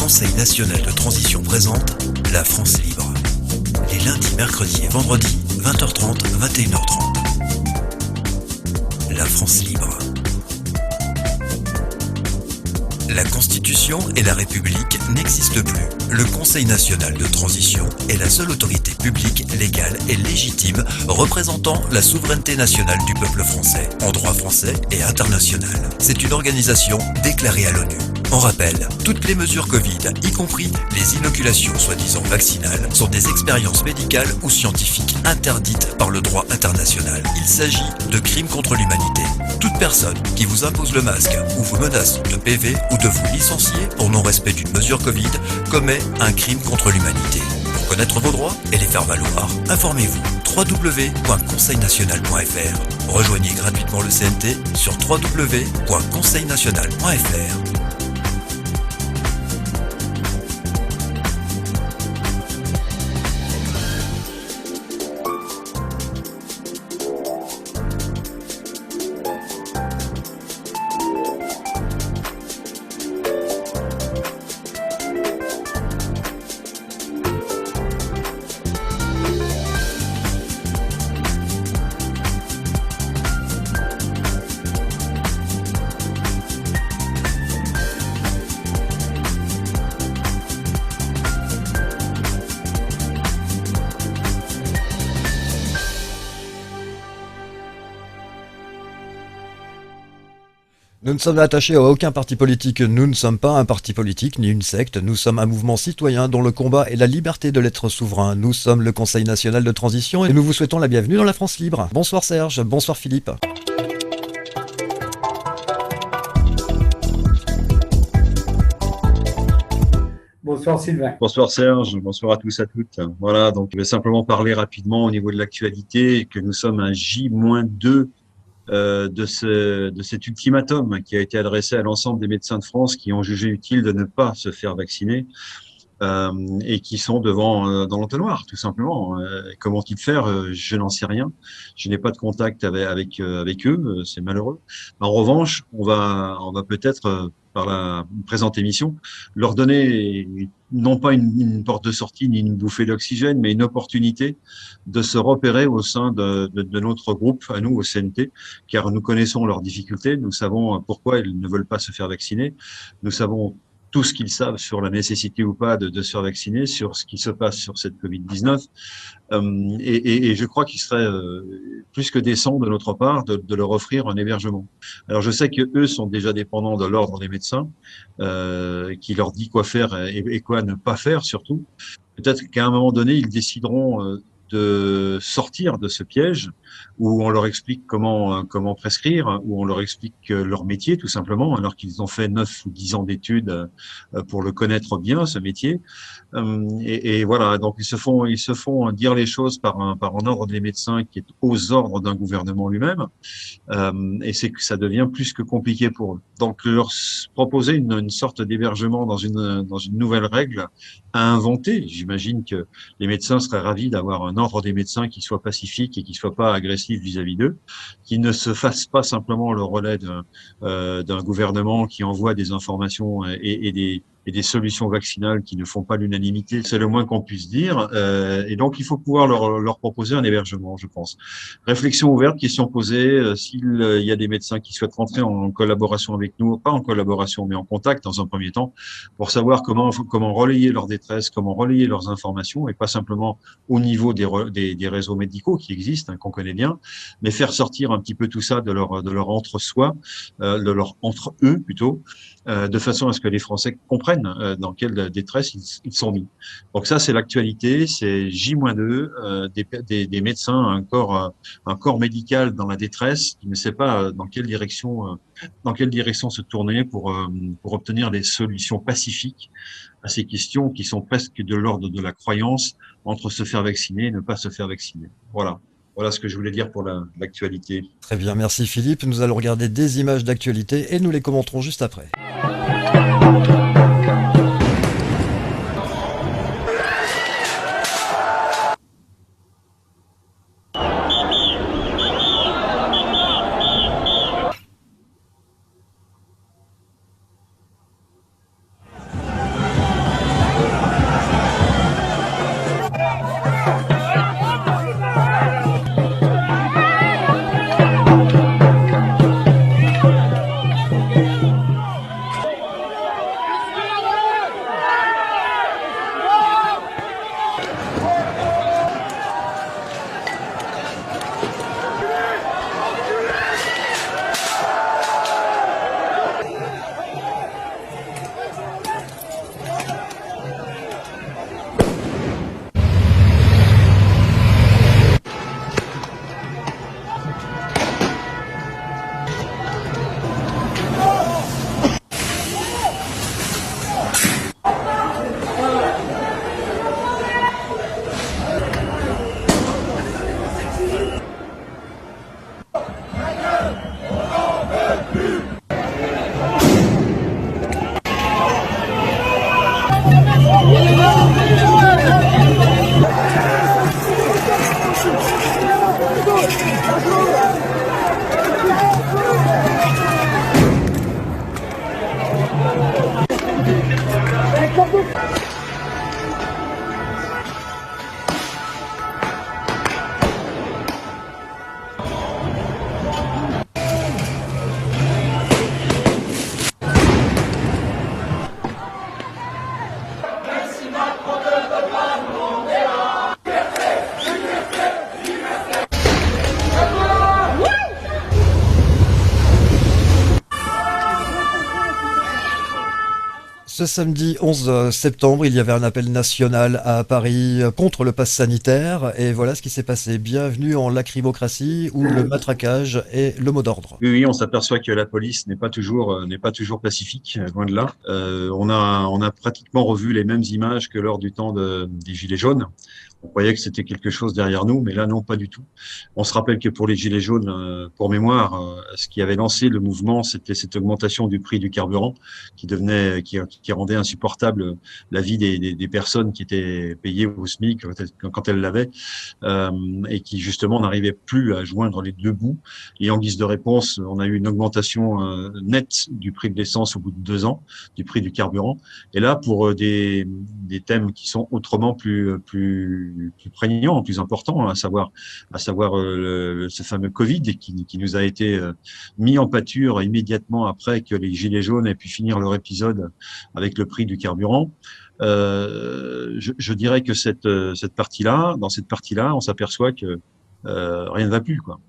Conseil national de transition présente La France libre. Les lundis, mercredis et vendredis, 20h30, 21h30. La France libre. La Constitution et la République n'existent plus. Le Conseil national de transition est la seule autorité publique, légale et légitime représentant la souveraineté nationale du peuple français, en droit français et international. C'est une organisation déclarée à l'ONU. On rappelle, toutes les mesures Covid, y compris les inoculations soi-disant vaccinales, sont des expériences médicales ou scientifiques interdites par le droit international. Il s'agit de crimes contre l'humanité. Toute personne qui vous impose le masque ou vous menace de PV ou de vous licencier pour non-respect d'une mesure Covid commet un crime contre l'humanité. Pour connaître vos droits et les faire valoir, informez-vous. www.conseilnational.fr. Rejoignez gratuitement le CNT sur www.conseilnational.fr. Nous ne sommes attachés à aucun parti politique, nous ne sommes pas un parti politique ni une secte, nous sommes un mouvement citoyen dont le combat est la liberté de l'être souverain. Nous sommes le Conseil national de transition et nous vous souhaitons la bienvenue dans la France libre. Bonsoir Serge, bonsoir Philippe. Bonsoir Sylvain. Bonsoir Serge, bonsoir à tous, à toutes. Voilà, donc je vais simplement parler rapidement au niveau de l'actualité, que nous sommes à J-2 de cet ultimatum qui a été adressé à l'ensemble des médecins de France qui ont jugé utile de ne pas se faire vacciner et qui sont dans l'entonnoir, tout simplement. Comment ils faire je n'en sais rien. Je n'ai pas de contact avec eux, c'est malheureux. En revanche, on va peut-être par la présente émission, leur donner non pas une porte de sortie ni une bouffée d'oxygène, mais une opportunité de se repérer au sein de notre groupe, à nous, au CNT, car nous connaissons leurs difficultés, nous savons pourquoi ils ne veulent pas se faire vacciner, nous savons tout ce qu'ils savent sur la nécessité ou pas de se faire vacciner, sur ce qui se passe sur cette Covid-19. Et je crois qu'il serait plus que décent de notre part de leur offrir un hébergement. Alors je sais que eux sont déjà dépendants de l'ordre des médecins, qui leur dit quoi faire et quoi ne pas faire surtout. Peut-être qu'à un moment donné, ils décideront de sortir de ce piège où on leur explique comment prescrire, où on leur explique leur métier tout simplement, alors qu'ils ont fait 9 ou 10 ans d'études pour le connaître bien, ce métier. Et voilà, donc ils se font dire les choses par un ordre des médecins qui est aux ordres d'un gouvernement lui-même, et c'est que ça devient plus que compliqué pour eux. Donc leur proposer une sorte d'hébergement dans une nouvelle règle à inventer. J'imagine que les médecins seraient ravis d'avoir un ordre des médecins qui soit pacifique et qui soit pas agressif vis-à-vis d'eux, qui ne se fasse pas simplement le relais d'un gouvernement qui envoie des informations et des solutions vaccinales qui ne font pas l'unanimité, c'est le moins qu'on puisse dire. Et donc, il faut pouvoir leur proposer un hébergement, je pense. Réflexion ouverte, question posée. S'il y a des médecins qui souhaitent rentrer en collaboration avec nous, pas en collaboration, mais en contact dans un premier temps, pour savoir comment relayer leur détresse, comment relayer leurs informations, et pas simplement au niveau des réseaux médicaux qui existent, hein, qu'on connaît bien, mais faire sortir un petit peu tout ça de leur entre-soi, de leur entre-eux plutôt, de façon à ce que les Français comprennent dans quelle détresse ils sont mis. Donc ça, c'est l'actualité, c'est J-2, des médecins, un corps médical dans la détresse, qui ne sait pas dans quelle direction se tourner pour obtenir des solutions pacifiques à ces questions qui sont presque de l'ordre de la croyance entre se faire vacciner et ne pas se faire vacciner. Voilà. Voilà ce que je voulais dire pour l'actualité. Très bien, merci Philippe. Nous allons regarder des images d'actualité et nous les commenterons juste après. Ce samedi 11 septembre, il y avait un appel national à Paris contre le pass sanitaire et voilà ce qui s'est passé. Bienvenue en lacrymocratie où le matraquage est le mot d'ordre. Oui, on s'aperçoit que la police n'est pas toujours pacifique, loin de là. On a pratiquement revu les mêmes images que lors du temps des Gilets jaunes. On croyait que c'était quelque chose derrière nous, mais là, non, pas du tout. On se rappelle que pour les Gilets jaunes, pour mémoire, ce qui avait lancé le mouvement, c'était cette augmentation du prix du carburant qui rendait insupportable la vie des personnes qui étaient payées au SMIC quand elles l'avaient, et qui justement n'arrivaient plus à joindre les deux bouts. Et en guise de réponse, on a eu une augmentation nette du prix de l'essence au bout de 2 ans, du prix du carburant. Et là, pour des thèmes qui sont autrement plus prégnant, plus important, à savoir ce fameux Covid qui nous a été mis en pâture immédiatement après que les Gilets jaunes aient pu finir leur épisode avec le prix du carburant. Je dirais que dans cette partie-là, on s'aperçoit que rien ne va plus, quoi.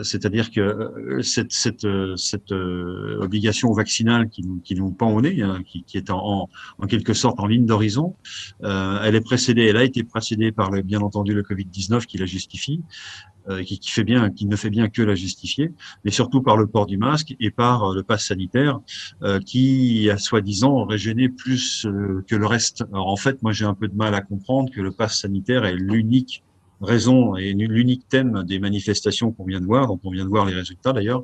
C'est-à-dire que cette obligation vaccinale qui nous pend au nez, hein, qui est en quelque sorte en ligne d'horizon, elle a été précédée par bien entendu le Covid-19 qui la justifie, qui ne fait bien que la justifier, mais surtout par le port du masque et par le pass sanitaire, qui a soi-disant aurait gêné plus que le reste. Alors en fait, moi j'ai un peu de mal à comprendre que le pass sanitaire est l'unique raison et l'unique thème des manifestations qu'on vient de voir, dont on vient de voir les résultats d'ailleurs.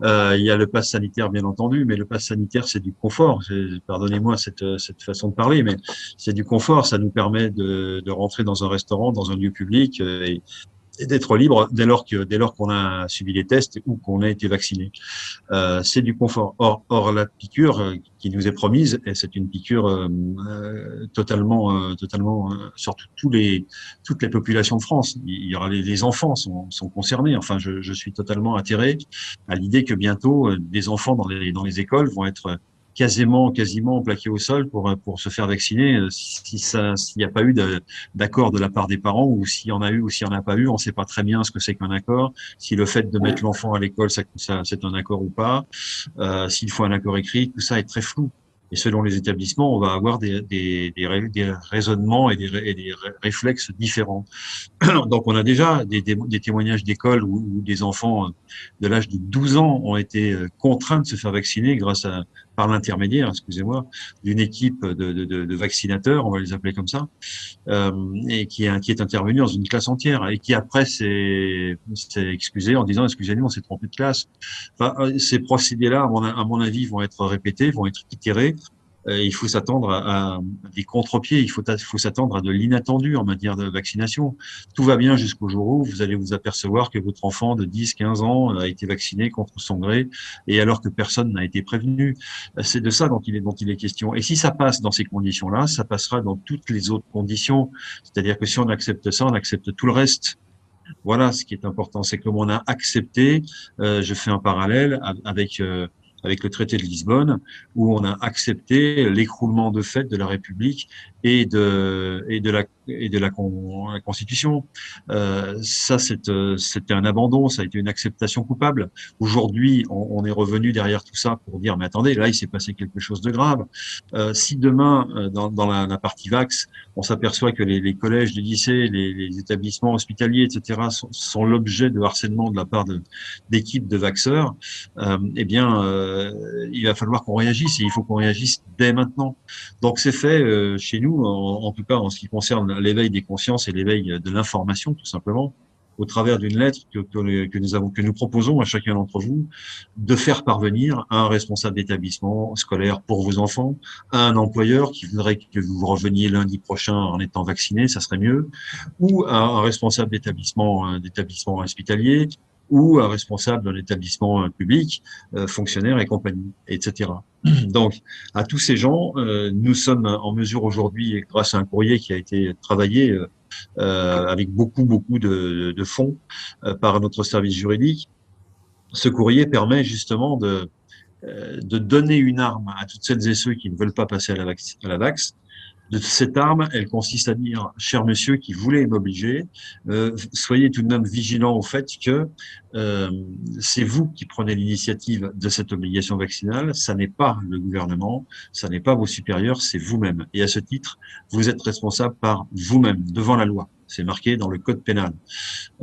Il y a le pass sanitaire bien entendu, mais le pass sanitaire c'est du confort. Pardonnez-moi cette façon de parler, mais c'est du confort. Ça nous permet de rentrer dans un restaurant, dans un lieu public et d'être libre dès lors qu'on a subi les tests ou qu'on a été vacciné. C'est du confort. Or la piqûre qui nous est promise, et c'est une piqûre totalement sur toutes les populations de France. Il y aura les enfants sont concernés. Enfin, je suis totalement atterré à l'idée que bientôt des enfants dans les écoles vont être quasiment plaqués au sol pour se faire vacciner s'il n'y a pas eu d'accord de la part des parents, ou s'il y en a eu ou s'il n'y en a pas eu. On ne sait pas très bien ce que c'est qu'un accord, si le fait de mettre l'enfant à l'école ça c'est un accord ou pas, s'il faut un accord écrit, tout ça est très flou. Et selon les établissements, on va avoir des raisonnements et des réflexes différents. Donc, on a déjà des témoignages d'écoles où des enfants de l'âge de 12 ans ont été contraints de se faire vacciner par l'intermédiaire, excusez-moi, d'une équipe de vaccinateurs, on va les appeler comme ça, et qui est intervenue dans une classe entière et qui après s'est excusé en disant excusez-nous, on s'est trompé de classe. Enfin, ces procédés-là, à mon avis, vont être répétés, vont être itérés. Il faut s'attendre à des contre-pieds, il faut s'attendre à de l'inattendu en matière de vaccination. Tout va bien jusqu'au jour où vous allez vous apercevoir que votre enfant de 10-15 ans a été vacciné contre son gré, et alors que personne n'a été prévenu. C'est de ça dont il est question. Et si ça passe dans ces conditions-là, ça passera dans toutes les autres conditions. C'est-à-dire que si on accepte ça, on accepte tout le reste. Voilà, ce qui est important, c'est que comme on a accepté, je fais un parallèle avec le traité de Lisbonne, où on a accepté l'écroulement de fait de la République et de la Constitution. Ça, c'était un abandon, ça a été une acceptation coupable. Aujourd'hui, on est revenu derrière tout ça pour dire, mais attendez, là, il s'est passé quelque chose de grave. Si demain, dans la partie vax, on s'aperçoit que les collèges, les lycées, les établissements hospitaliers, etc., sont l'objet de harcèlement de la part d'équipes de vaxeurs, eh bien, il va falloir qu'on réagisse, et il faut qu'on réagisse dès maintenant. Donc, c'est fait chez nous, en tout cas en ce qui concerne l'éveil des consciences et l'éveil de l'information, tout simplement. au travers d'une lettre que nous proposons à chacun d'entre vous de faire parvenir à un responsable d'établissement scolaire pour vos enfants, à un employeur qui voudrait que vous reveniez lundi prochain en étant vacciné, ça serait mieux, ou à un responsable d'établissement hospitalier, ou un responsable d'un établissement public, fonctionnaire et compagnie, etc. Donc, à tous ces gens, nous sommes en mesure aujourd'hui, grâce à un courrier qui a été travaillé avec beaucoup de fonds par notre service juridique, ce courrier permet justement de donner une arme à toutes celles et ceux qui ne veulent pas passer à la VAX. De cette arme, elle consiste à dire, cher monsieur qui voulait m'obliger, soyez tout de même vigilant au fait que c'est vous qui prenez l'initiative de cette obligation vaccinale, ça n'est pas le gouvernement, ça n'est pas vos supérieurs, c'est vous-même. Et à ce titre, vous êtes responsable par vous-même, devant la loi. C'est marqué dans le code pénal.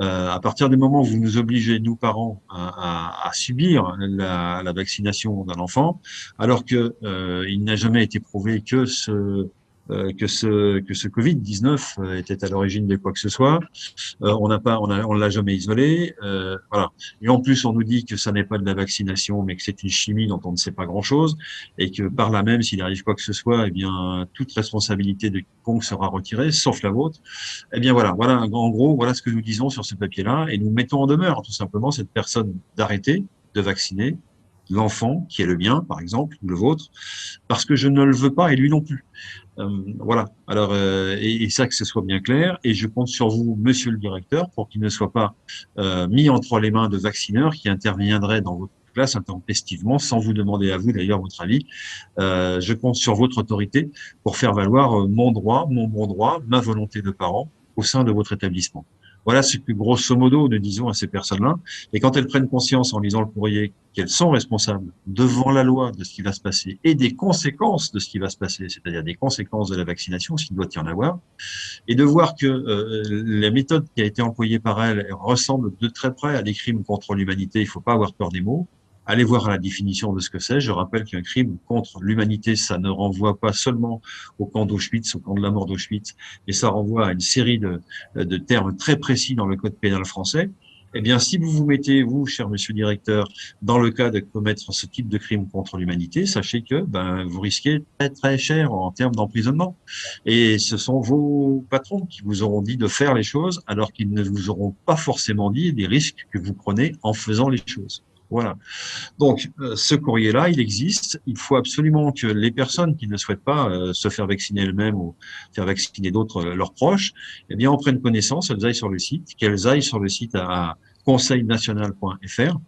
À partir du moment où vous nous obligez, nous parents, à subir la vaccination d'un enfant, alors que il n'a jamais été prouvé que ce Covid-19 était à l'origine de quoi que ce soit. On l'a jamais isolé. Voilà. Et en plus, on nous dit que ça n'est pas de la vaccination, mais que c'est une chimie dont on ne sait pas grand-chose, et que par là même, s'il arrive quoi que ce soit, eh bien, toute responsabilité de quiconque sera retirée, sauf la vôtre. Eh bien, voilà. En gros, voilà ce que nous disons sur ce papier-là, et nous mettons en demeure, tout simplement, cette personne d'arrêter de vacciner l'enfant, qui est le mien, par exemple, ou le vôtre, parce que je ne le veux pas et lui non plus. Voilà. Alors, et ça, que ce soit bien clair. Et je compte sur vous, monsieur le directeur, pour qu'il ne soit pas mis entre les mains de vaccineurs qui interviendraient dans votre classe intempestivement, sans vous demander à vous d'ailleurs votre avis. Je compte sur votre autorité pour faire valoir mon bon droit, ma volonté de parent au sein de votre établissement. Voilà ce que, grosso modo, nous disons à ces personnes-là. Et quand elles prennent conscience en lisant le courrier qu'elles sont responsables devant la loi de ce qui va se passer et des conséquences de ce qui va se passer, c'est-à-dire des conséquences de la vaccination, s'il doit y en avoir, et de voir que la méthode qui a été employée par elles ressemble de très près à des crimes contre l'humanité, il ne faut pas avoir peur des mots. Allez voir la définition de ce que c'est. Je rappelle qu'un crime contre l'humanité, ça ne renvoie pas seulement au camp d'Auschwitz, au camp de la mort d'Auschwitz, mais ça renvoie à une série de termes très précis dans le code pénal français. Eh bien, si vous vous mettez, vous, cher monsieur le directeur, dans le cas de commettre ce type de crime contre l'humanité, sachez que vous risquez très très cher en termes d'emprisonnement. Et ce sont vos patrons qui vous auront dit de faire les choses, alors qu'ils ne vous auront pas forcément dit des risques que vous prenez en faisant les choses. Voilà. Donc, ce courrier-là, il existe. Il faut absolument que les personnes qui ne souhaitent pas se faire vacciner elles-mêmes ou faire vacciner d'autres, leurs proches, eh bien, en prennent connaissance, qu'elles aillent sur le site à conseilnational.fr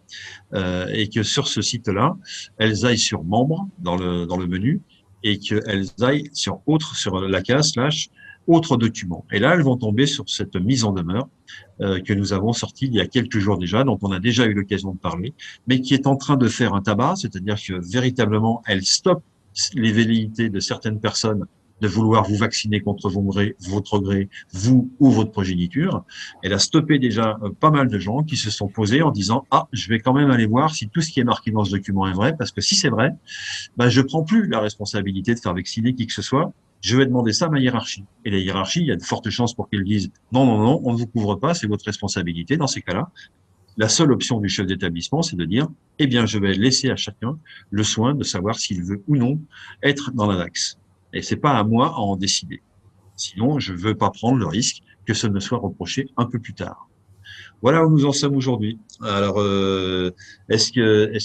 et que sur ce site-là, elles aillent sur membres dans le menu et qu'elles aillent sur autres, sur la case / autres documents. Et là, elles vont tomber sur cette mise en demeure que nous avons sortie il y a quelques jours déjà, dont on a déjà eu l'occasion de parler, mais qui est en train de faire un tabac, c'est-à-dire que véritablement, elle stoppe les velléités de certaines personnes de vouloir vous vacciner contre votre gré, vous ou votre progéniture. Elle a stoppé déjà pas mal de gens qui se sont posés en disant « Ah, je vais quand même aller voir si tout ce qui est marqué dans ce document est vrai, parce que si c'est vrai, je prends plus la responsabilité de faire vacciner qui que ce soit. Je vais demander ça à ma hiérarchie. » Et la hiérarchie, il y a de fortes chances pour qu'ils disent « Non, on ne vous couvre pas, c'est votre responsabilité. » Dans ces cas-là, la seule option du chef d'établissement, c'est de dire « Eh bien, je vais laisser à chacun le soin de savoir s'il veut ou non être dans la VAX. » Et c'est pas à moi à en décider. Sinon, je veux pas prendre le risque que ce me soit reproché un peu plus tard. Voilà où nous en sommes aujourd'hui. Alors, est-ce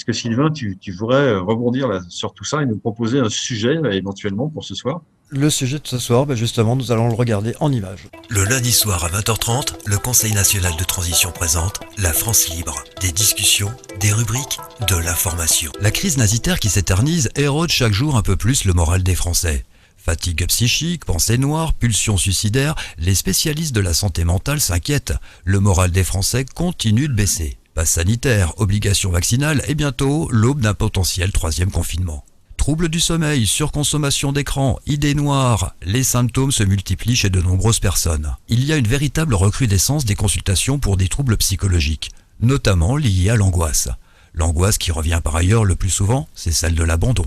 que Sylvain, tu voudrais rebondir là, sur tout ça et nous proposer un sujet éventuellement pour ce soir? Le sujet de ce soir, justement, nous allons le regarder en images. Le lundi soir à 20h30, le Conseil national de transition présente La France libre. Des discussions, des rubriques, de l'information. La crise nazitaire qui s'éternise érode chaque jour un peu plus le moral des Français. Fatigue psychique, pensée noire, pulsions suicidaires, les spécialistes de la santé mentale s'inquiètent. Le moral des Français continue de baisser. Passe sanitaire, obligation vaccinale et bientôt l'aube d'un potentiel 3e confinement. Troubles du sommeil, surconsommation d'écran, idées noires, les symptômes se multiplient chez de nombreuses personnes. Il y a une véritable recrudescence des consultations pour des troubles psychologiques, notamment liés à l'angoisse. L'angoisse qui revient par ailleurs le plus souvent, c'est celle de l'abandon.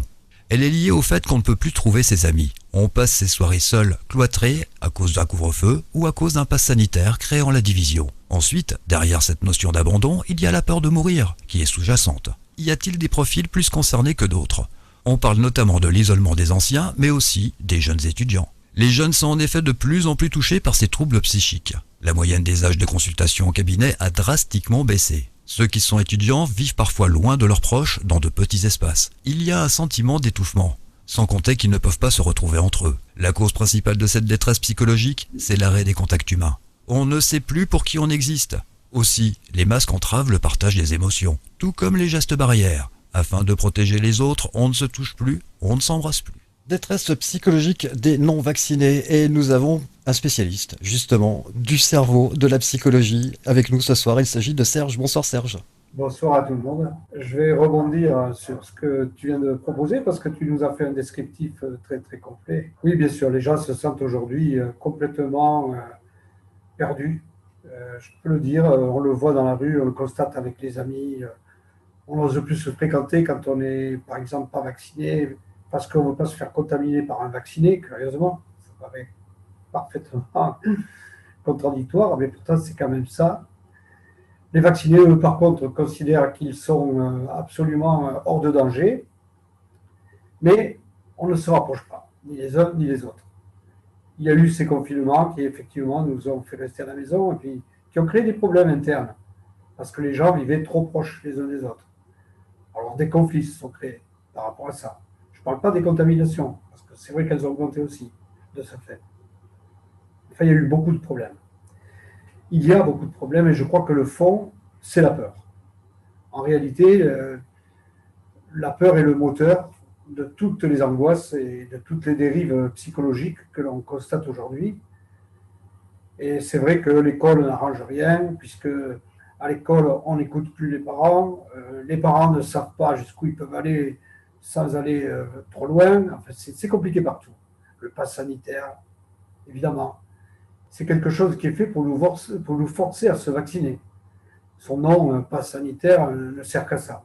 Elle est liée au fait qu'on ne peut plus trouver ses amis. On passe ses soirées seules, cloîtrées, à cause d'un couvre-feu ou à cause d'un pass sanitaire créant la division. Ensuite, derrière cette notion d'abandon, il y a la peur de mourir, qui est sous-jacente. Y a-t-il des profils plus concernés que d'autres ? On parle notamment de l'isolement des anciens, mais aussi des jeunes étudiants. Les jeunes sont en effet de plus en plus touchés par ces troubles psychiques. La moyenne des âges de consultation au cabinet a drastiquement baissé. Ceux qui sont étudiants vivent parfois loin de leurs proches, dans de petits espaces. Il y a un sentiment d'étouffement, sans compter qu'ils ne peuvent pas se retrouver entre eux. La cause principale de cette détresse psychologique, c'est l'arrêt des contacts humains. On ne sait plus pour qui on existe. Aussi, les masques entravent le partage des émotions, tout comme les gestes barrières. Afin de protéger les autres, on ne se touche plus, on ne s'embrasse plus. Détresse psychologique des non-vaccinés. Et nous avons un spécialiste, justement, du cerveau, de la psychologie. Avec nous ce soir, il s'agit de Serge. Bonsoir Serge. Bonsoir à tout le monde. Je vais rebondir sur ce que tu viens de proposer parce que tu nous as fait un descriptif très très complet. Oui, bien sûr, les gens se sentent aujourd'hui complètement perdus. Je peux le dire, on le voit dans la rue, on le constate avec les amis. On n'ose plus se fréquenter quand on n'est, par exemple, pas vacciné parce qu'on ne veut pas se faire contaminer par un vacciné, curieusement. Ça paraît parfaitement contradictoire, mais pourtant c'est quand même ça. Les vaccinés, eux, par contre, considèrent qu'ils sont absolument hors de danger, mais on ne se rapproche pas, ni les uns ni les autres. Il y a eu ces confinements qui, effectivement, nous ont fait rester à la maison et puis qui ont créé des problèmes internes, parce que les gens vivaient trop proches les uns des autres. Alors, des conflits se sont créés par rapport à ça. Je ne parle pas des contaminations, parce que c'est vrai qu'elles ont augmenté aussi, de ce fait. Enfin, il y a eu beaucoup de problèmes. Il y a beaucoup de problèmes et je crois que le fond, c'est la peur. En réalité, la peur est le moteur de toutes les angoisses et de toutes les dérives psychologiques que l'on constate aujourd'hui. Et c'est vrai que l'école n'arrange rien, puisque à l'école, on n'écoute plus les parents. Les parents ne savent pas jusqu'où ils peuvent aller sans aller trop loin. Enfin, c'est compliqué partout. Le pass sanitaire, évidemment. C'est quelque chose qui est fait pour nous forcer à se vacciner. Son nom, pass sanitaire, ne sert qu'à ça.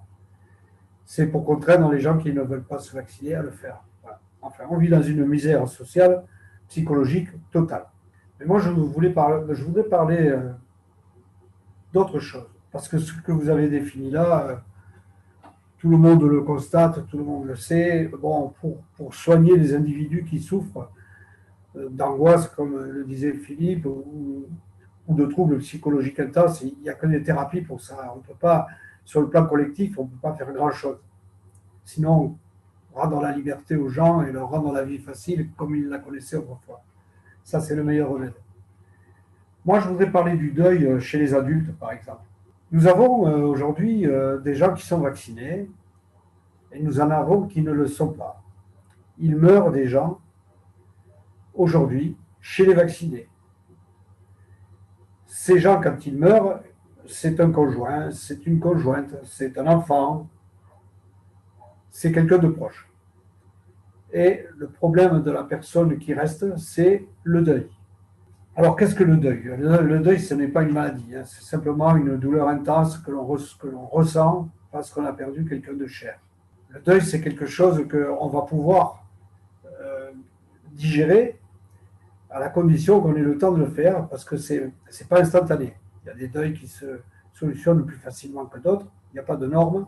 C'est pour contraindre les gens qui ne veulent pas se vacciner à le faire. Voilà. Enfin, on vit dans une misère sociale, psychologique totale. Mais moi, je voudrais parler d'autre chose. Parce que ce que vous avez défini là, tout le monde le constate, tout le monde le sait. Bon, pour soigner les individus qui souffrent d'angoisse, comme le disait Philippe, ou de troubles psychologiques intenses, il n'y a que des thérapies pour ça. On ne peut pas, sur le plan collectif, on ne peut pas faire grand-chose. Sinon, on rend la liberté aux gens et leur rendre la vie facile comme ils la connaissaient autrefois. Ça, c'est le meilleur remède. Moi, je voudrais parler du deuil chez les adultes, par exemple. Nous avons aujourd'hui des gens qui sont vaccinés et nous en avons qui ne le sont pas. Il meurt des gens aujourd'hui chez les vaccinés. Ces gens, quand ils meurent, c'est un conjoint, c'est une conjointe, c'est un enfant, c'est quelqu'un de proche. Et le problème de la personne qui reste, c'est le deuil. Alors, qu'est-ce que le deuil ? Le deuil, ce n'est pas une maladie, hein, c'est simplement une douleur intense que l'on ressent parce qu'on a perdu quelqu'un de cher. Le deuil, c'est quelque chose qu'on va pouvoir digérer à la condition qu'on ait le temps de le faire, parce que c'est pas instantané. Il y a des deuils qui se solutionnent plus facilement que d'autres, il n'y a pas de normes.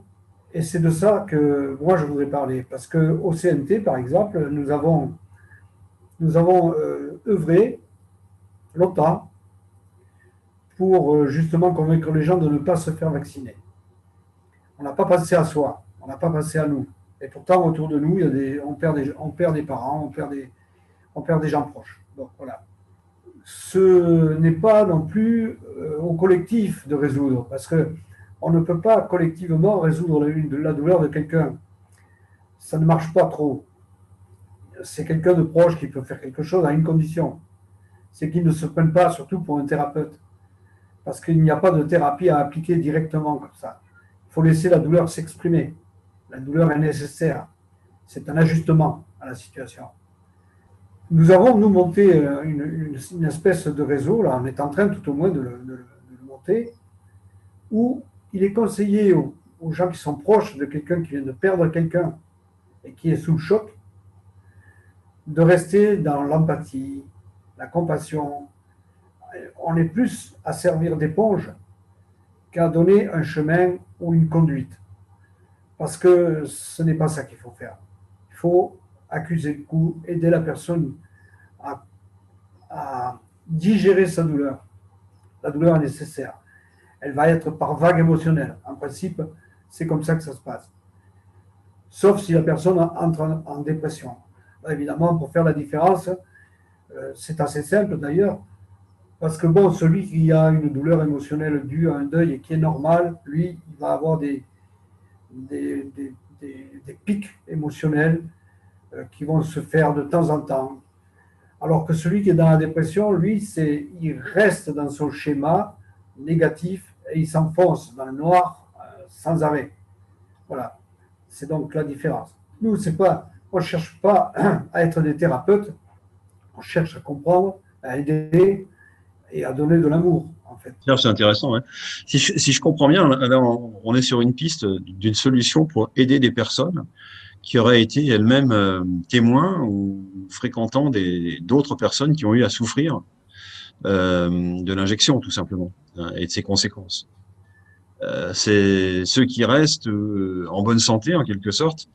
Et c'est de ça que moi je voudrais parler, parce qu'au CNT, par exemple, nous avons œuvré longtemps pour justement convaincre les gens de ne pas se faire vacciner. On n'a pas pensé à soi, on n'a pas pensé à nous. Et pourtant, autour de nous, on perd des parents, on perd des gens proches. Donc voilà. Ce n'est pas non plus au collectif de résoudre, parce qu'on ne peut pas collectivement résoudre la douleur de quelqu'un. Ça ne marche pas trop. C'est quelqu'un de proche qui peut faire quelque chose à une condition. C'est qu'il ne se prenne pas, surtout pour un thérapeute. Parce qu'il n'y a pas de thérapie à appliquer directement comme ça. Il faut laisser la douleur s'exprimer. La douleur est nécessaire. C'est un ajustement à la situation. Nous avons, nous, monté une espèce de réseau, là, on est en train tout au moins de le monter, où il est conseillé aux gens qui sont proches de quelqu'un qui vient de perdre quelqu'un et qui est sous le choc, de rester dans l'empathie, la compassion. On est plus à servir d'éponge qu'à donner un chemin ou une conduite. Parce que ce n'est pas ça qu'il faut faire. Il faut accuser le coup, aider la personne à digérer sa douleur. La douleur est nécessaire. Elle va être par vague émotionnelle. En principe, c'est comme ça que ça se passe. Sauf si la personne entre en dépression. Là, évidemment, pour faire la différence, c'est assez simple d'ailleurs, parce que bon, celui qui a une douleur émotionnelle due à un deuil et qui est normal, lui, il va avoir des pics émotionnels qui vont se faire de temps en temps. Alors que celui qui est dans la dépression, lui, il reste dans son schéma négatif et il s'enfonce dans le noir sans arrêt. Voilà. C'est donc la différence. Nous, on ne cherche pas à être des thérapeutes, on cherche à comprendre, à aider et à donner de l'amour, en fait. C'est intéressant. Hein. Si je comprends bien, là, on est sur une piste d'une solution pour aider des personnes qui auraient été elles-mêmes témoins ou fréquentant d'autres personnes qui ont eu à souffrir de l'injection, tout simplement, hein, et de ses conséquences. C'est ceux qui restent en bonne santé, en quelque sorte,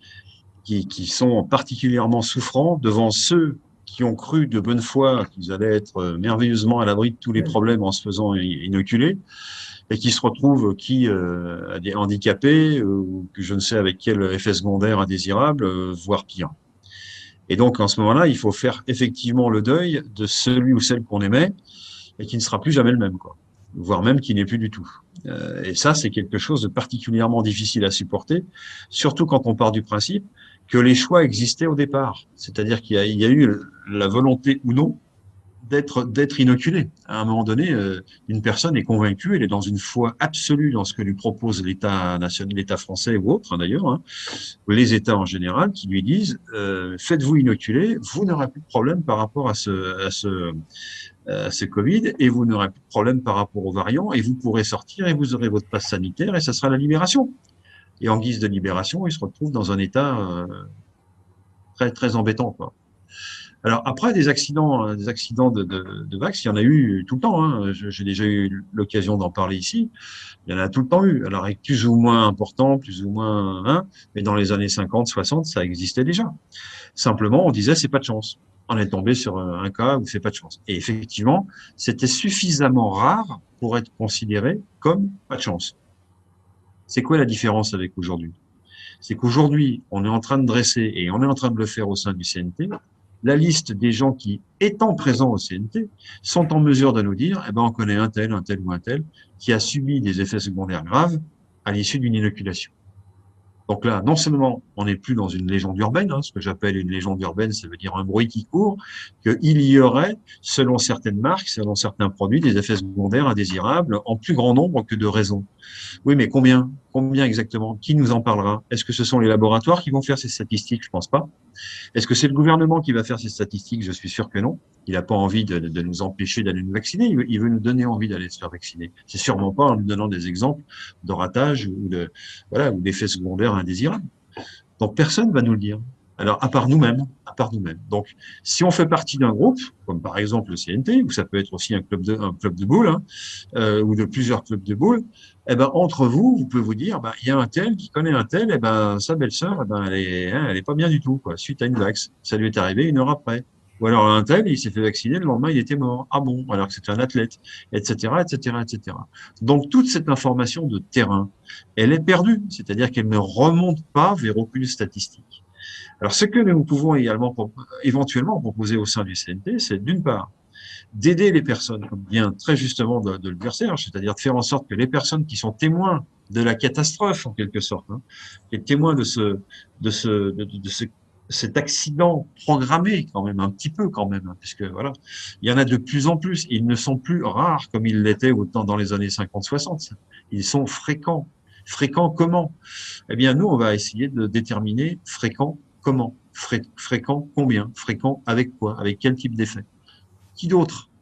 qui sont particulièrement souffrants devant ceux qui ont cru de bonne foi qu'ils allaient être merveilleusement à l'abri de tous les problèmes en se faisant inoculer, et qui se retrouvent handicapés ou que je ne sais avec quel effet secondaire indésirable, voire pire. Et donc, en ce moment-là, il faut faire effectivement le deuil de celui ou celle qu'on aimait et qui ne sera plus jamais le même, quoi, voire même qui n'est plus du tout. Et ça, c'est quelque chose de particulièrement difficile à supporter, surtout quand on part du principe que les choix existaient au départ. C'est-à-dire qu'il y a eu la volonté ou non d'être inoculé. À un moment donné, une personne est convaincue, elle est dans une foi absolue dans ce que lui propose l'État national, l'État français ou autre, hein, d'ailleurs, hein, ou les États en général, qui lui disent faites-vous inoculer, vous n'aurez plus de problème par rapport à ce Covid, et vous n'aurez plus de problème par rapport aux variants, et vous pourrez sortir et vous aurez votre passe sanitaire, et ça sera la libération. Et en guise de libération, il se retrouve dans un état très très embêtant, quoi. Alors après, des accidents de vax, il y en a eu tout le temps, hein. J'ai déjà eu l'occasion d'en parler ici. Il y en a tout le temps eu. Alors avec plus ou moins important, plus ou moins, hein, mais dans les années 50, 60, ça existait déjà. Simplement, on disait c'est pas de chance. On est tombé sur un cas où c'est pas de chance. Et effectivement, c'était suffisamment rare pour être considéré comme pas de chance. C'est quoi la différence avec aujourd'hui? C'est qu'aujourd'hui, on est en train de dresser, et on est en train de le faire au sein du CNT, la liste des gens qui, étant présents au CNT, sont en mesure de nous dire, eh ben, on connaît un tel ou un tel, qui a subi des effets secondaires graves à l'issue d'une inoculation. Donc là, non seulement on n'est plus dans une légende urbaine, hein, ce que j'appelle une légende urbaine, ça veut dire un bruit qui court, qu'il y aurait, selon certaines marques, selon certains produits, des effets secondaires indésirables en plus grand nombre que de raisons. Oui, mais combien? Combien exactement? Qui nous en parlera? Est-ce que ce sont les laboratoires qui vont faire ces statistiques? Je pense pas. Est-ce que c'est le gouvernement qui va faire ces statistiques? Je suis sûr que non. Il n'a pas envie de nous empêcher d'aller nous vacciner. Il veut nous donner envie d'aller se faire vacciner. C'est sûrement pas en nous donnant des exemples de ratage ou ou d'effets secondaires indésirables. Donc personne va nous le dire. Alors, à part nous-mêmes. Donc, si on fait partie d'un groupe, comme par exemple le CNT, ou ça peut être aussi un club de boules, hein, ou de plusieurs clubs de boules, eh ben, entre vous, vous pouvez vous dire, ben, il y a un tel qui connaît un tel, eh ben, sa belle-sœur, eh ben, elle est pas bien du tout, quoi, suite à une vax. Ça lui est arrivé 1 heure après. Ou alors, un tel, il s'est fait vacciner, le lendemain, il était mort. Ah bon? Alors que c'était un athlète, etc., etc., etc. Donc, toute cette information de terrain, elle est perdue. C'est-à-dire qu'elle ne remonte pas vers aucune statistique. Alors, ce que nous pouvons éventuellement proposer au sein du CNT, c'est d'une part, d'aider les personnes, comme vient très justement de le dire Serge, c'est-à-dire de faire en sorte que les personnes qui sont témoins de la catastrophe, en quelque sorte, hein, et témoins de cet accident programmé quand même, un petit peu quand même, hein, puisque voilà, il y en a de plus en plus. Ils ne sont plus rares comme ils l'étaient autant dans les années 50-60. Ils sont fréquents. Fréquents comment? Eh bien, nous, on va essayer de déterminer fréquent comment, fréquent combien, fréquent avec quoi, avec quel type d'effet. Qui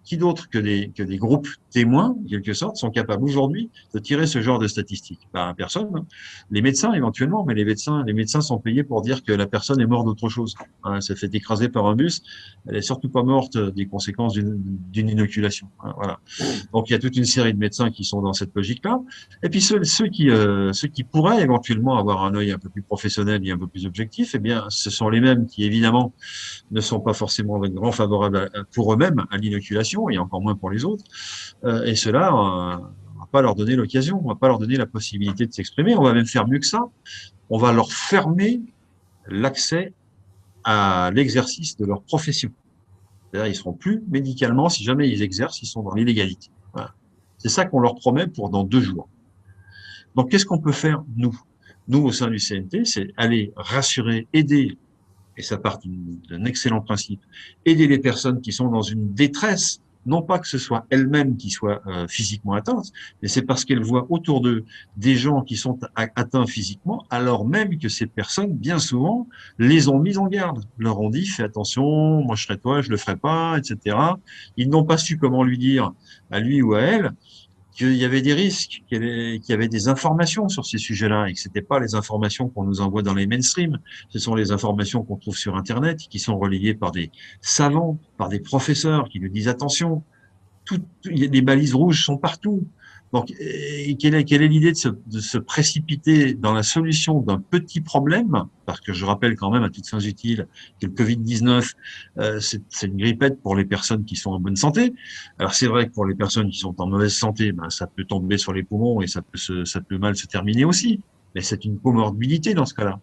qui d'autre que des groupes témoins, en quelque sorte, sont capables aujourd'hui de tirer ce genre de statistiques? Ben, personne, hein. Les médecins, éventuellement, mais les médecins sont payés pour dire que la personne est morte d'autre chose. Hein, elle s'est fait écraser par un bus, elle est surtout pas morte des conséquences d'une inoculation. Hein, voilà. Donc, il y a toute une série de médecins qui sont dans cette logique-là. Et puis, ceux qui pourraient éventuellement avoir un œil un peu plus professionnel et un peu plus objectif, eh bien, ce sont les mêmes qui, évidemment, ne sont pas forcément grand favorables pour eux-mêmes à l'inoculation et encore moins pour les autres. Et cela, on va pas leur donner l'occasion, on va pas leur donner la possibilité de s'exprimer. On va même faire mieux que ça. On va leur fermer l'accès à l'exercice de leur profession. C'est-à-dire, ils seront plus médicalement, si jamais ils exercent, ils sont dans l'illégalité. Voilà. C'est ça qu'on leur promet pour dans 2 jours. Donc, qu'est-ce qu'on peut faire, nous? Nous, au sein du CNT, c'est aller rassurer, aider, et ça part d'un excellent principe, aider les personnes qui sont dans une détresse, non pas que ce soit elles-mêmes qui soient physiquement atteintes, mais c'est parce qu'elles voient autour d'eux des gens qui sont atteints physiquement, alors même que ces personnes, bien souvent, les ont mises en garde, leur ont dit, fais attention, moi je serai toi, je le ferai pas, etc. Ils n'ont pas su comment lui dire à lui ou à elle qu'il y avait des risques, qu'il y avait des informations sur ces sujets-là et que c'était pas les informations qu'on nous envoie dans les mainstream. Ce sont les informations qu'on trouve sur Internet, qui sont relayées par des savants, par des professeurs qui nous disent attention. Les balises rouges sont partout. Donc, quelle est l'idée de se précipiter dans la solution d'un petit problème? Parce que je rappelle quand même à toutes fins utiles que le Covid-19, c'est une grippette pour les personnes qui sont en bonne santé. Alors c'est vrai que pour les personnes qui sont en mauvaise santé, ben, ça peut tomber sur les poumons et ça peut mal se terminer aussi. Mais c'est une comorbidité dans ce cas-là.